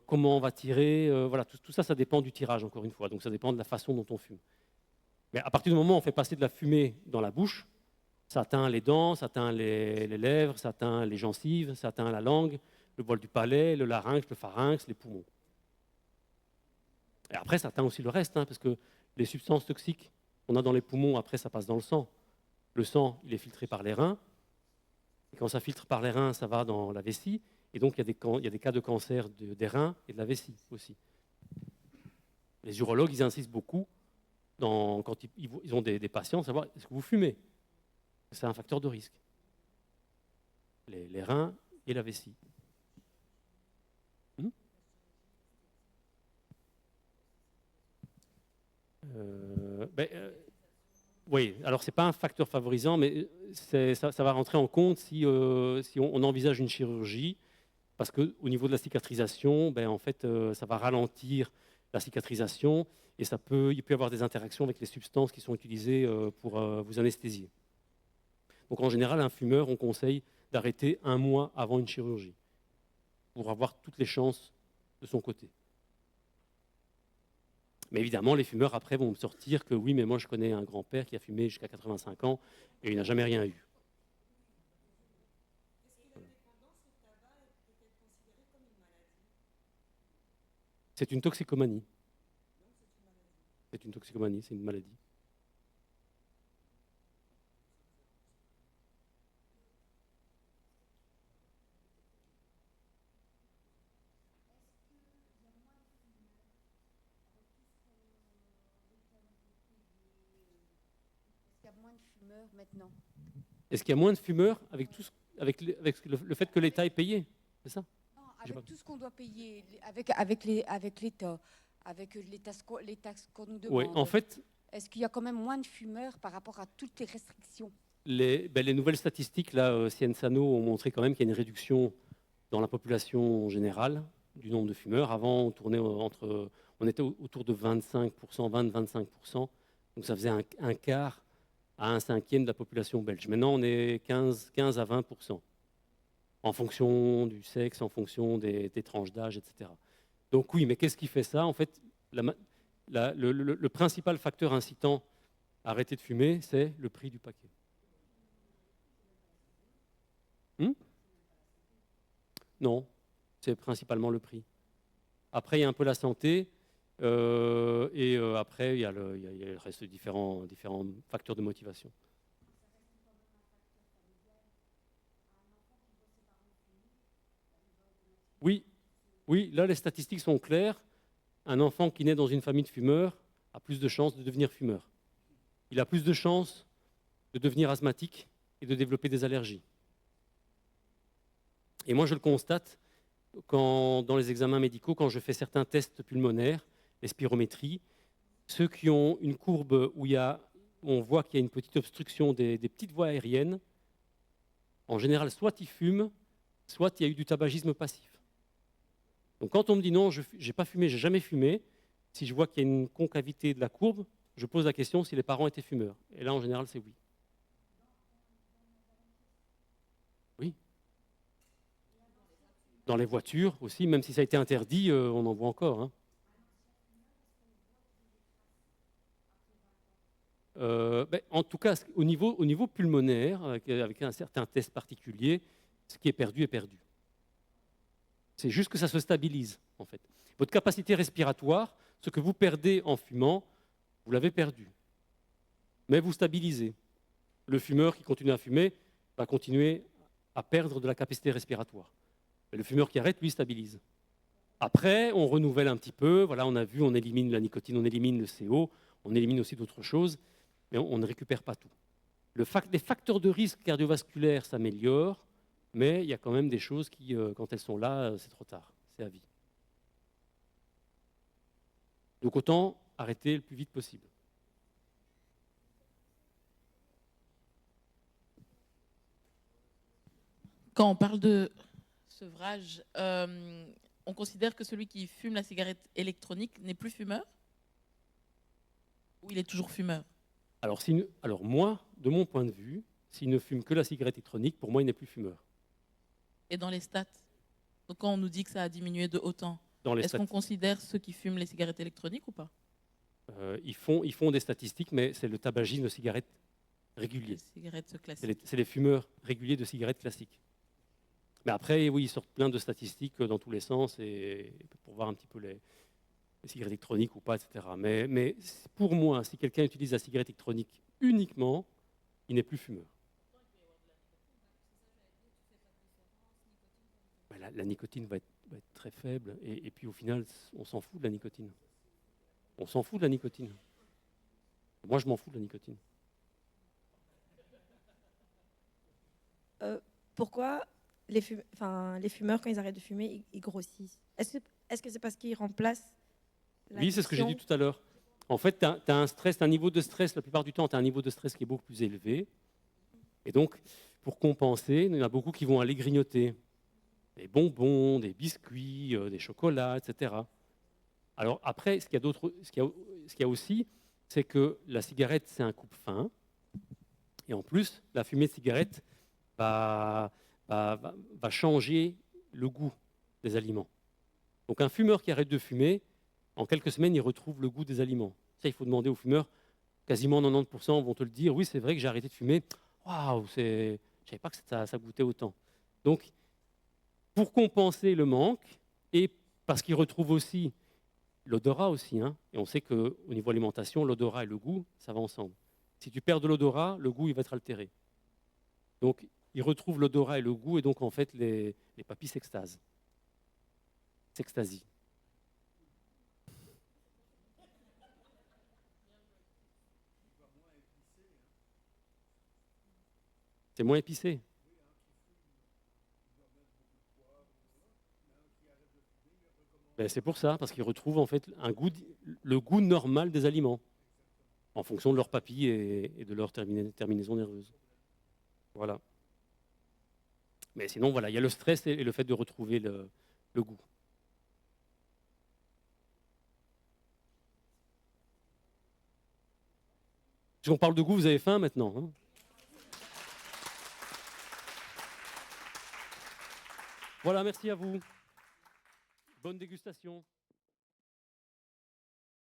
comment on va tirer. Voilà, tout ça, ça dépend du tirage, encore une fois. Donc ça dépend de la façon dont on fume. Mais à partir du moment où on fait passer de la fumée dans la bouche, Ça atteint les dents, ça atteint les lèvres, ça atteint les gencives, ça atteint la langue, le bol du palais, le larynx, le pharynx, les poumons. Et après, ça atteint aussi le reste, parce que les substances toxiques qu'on a dans les poumons, après, ça passe dans le sang. Le sang, il est filtré par les reins. Et quand ça filtre par les reins, ça va dans la vessie. Et donc, il y a des cas de cancer des reins et de la vessie aussi. Les urologues, ils insistent beaucoup quand ils ont des patients, savoir est-ce que vous fumez. C'est un facteur de risque. Les reins et la vessie. Oui, alors ce n'est pas un facteur favorisant, mais ça va rentrer en compte si on envisage une chirurgie, parce qu'au niveau de la cicatrisation, en fait, ça va ralentir la cicatrisation et il peut y avoir des interactions avec les substances qui sont utilisées pour vous anesthésier. Donc en général, un fumeur, on conseille d'arrêter 1 mois avant une chirurgie pour avoir toutes les chances de son côté. Mais évidemment, les fumeurs, après, vont me sortir que oui, mais moi, je connais un grand-père qui a fumé jusqu'à 85 ans et il n'a jamais rien eu. C'est une toxicomanie. C'est une toxicomanie, c'est une maladie. Maintenant. Est-ce qu'il y a moins de fumeurs avec le fait que l'État est payé? C'est ça? Non, avec tout ce qu'on doit payer, avec l'État, avec les taxes qu'on nous demande. Oui, en fait, est-ce qu'il y a quand même moins de fumeurs par rapport à toutes les restrictions? Les nouvelles statistiques, là, Cienzano ont montré quand même qu'il y a une réduction dans la population générale du nombre de fumeurs. Avant, on était autour de 25%, 20-25%. Donc ça faisait un quart à 1/5 de la population belge. Maintenant, on est 15 à 20%, en fonction du sexe, en fonction des tranches d'âge, etc. Donc oui, mais qu'est-ce qui fait ça? En fait, le principal facteur incitant à arrêter de fumer, c'est le prix du paquet. Non, c'est principalement le prix. Après, il y a un peu la santé. Et après, il y a le reste de différents facteurs de motivation. Oui, là, les statistiques sont claires. Un enfant qui naît dans une famille de fumeurs a plus de chances de devenir fumeur. Il a plus de chances de devenir asthmatique et de développer des allergies. Et moi, je le constate dans les examens médicaux, quand je fais certains tests pulmonaires, les spirométries, ceux qui ont une courbe où on voit qu'il y a une petite obstruction des petites voies aériennes, en général, soit ils fument, soit il y a eu du tabagisme passif. Donc quand on me dit non, je n'ai pas fumé, je n'ai jamais fumé, si je vois qu'il y a une concavité de la courbe, je pose la question si les parents étaient fumeurs. Et là, en général, c'est oui. Oui. Dans les voitures aussi, même si ça a été interdit, on en voit encore. En tout cas, au niveau pulmonaire, avec un certain test particulier, ce qui est perdu est perdu. C'est juste que ça se stabilise, en fait. Votre capacité respiratoire, ce que vous perdez en fumant, vous l'avez perdu. Mais vous stabilisez. Le fumeur qui continue à fumer va continuer à perdre de la capacité respiratoire. Mais le fumeur qui arrête, lui, stabilise. Après, on renouvelle un petit peu. Voilà, on a vu, on élimine la nicotine, on élimine le CO, on élimine aussi d'autres choses, mais on ne récupère pas tout. Les facteurs de risque cardiovasculaire s'améliorent, mais il y a quand même des choses qui, quand elles sont là, c'est trop tard, c'est à vie. Donc autant arrêter le plus vite possible. Quand on parle de sevrage, on considère que celui qui fume la cigarette électronique n'est plus fumeur? Ou il est toujours fumeur? Alors moi, de mon point de vue, s'il ne fume que la cigarette électronique, pour moi, il n'est plus fumeur. Et dans les stats? Donc quand on nous dit que ça a diminué de autant, est-ce qu'on considère ceux qui fument les cigarettes électroniques ou pas? Ils font des statistiques, mais c'est le tabagisme de cigarette réguliers. Cigarette C'est classique. les fumeurs réguliers de cigarettes classiques. Mais après, oui, ils sortent plein de statistiques dans tous les sens et pour voir un petit peu les cigarettes électroniques ou pas, etc. Mais pour moi, si quelqu'un utilise la cigarette électronique uniquement, il n'est plus fumeur. Ben, la nicotine va être très faible et puis au final, on s'en fout de la nicotine. On s'en fout de la nicotine. Moi, je m'en fous de la nicotine. Pourquoi les fumeurs, quand ils arrêtent de fumer, ils grossissent? Est-ce que c'est parce qu'ils remplacent Oui, c'est ce que j'ai dit l'addiction? tout à l'heure. En fait, tu as un stress, un niveau de stress, la plupart du temps, tu as un niveau de stress qui est beaucoup plus élevé. Et donc, pour compenser, il y en a beaucoup qui vont aller grignoter des bonbons, des biscuits, des chocolats, etc. Alors après, ce qu'il y a aussi, c'est que la cigarette, c'est un coupe-faim. Et en plus, la fumée de cigarette va changer le goût des aliments. Donc un fumeur qui arrête de fumer, en quelques semaines, il retrouve le goût des aliments. Ça, il faut demander aux fumeurs. Quasiment 90% vont te le dire. Oui, c'est vrai que j'ai arrêté de fumer. Waouh, je ne savais pas que ça goûtait autant. Donc, pour compenser le manque, et parce qu'ils retrouvent aussi l'odorat aussi, hein, et on sait qu'au niveau alimentation, l'odorat et le goût, ça va ensemble. Si tu perds de l'odorat, le goût il va être altéré. Donc, ils retrouvent l'odorat et le goût, et donc en fait, les papilles s'extasient. S'extasient. C'est moins épicé. Ben, c'est pour ça, parce qu'ils retrouvent en fait le goût normal des aliments, en fonction de leurs papilles et de leur terminaison nerveuse. Voilà. Mais sinon, voilà, il y a le stress et le fait de retrouver le goût. Si on parle de goût, vous avez faim maintenant, hein? Voilà, merci à vous. Bonne dégustation.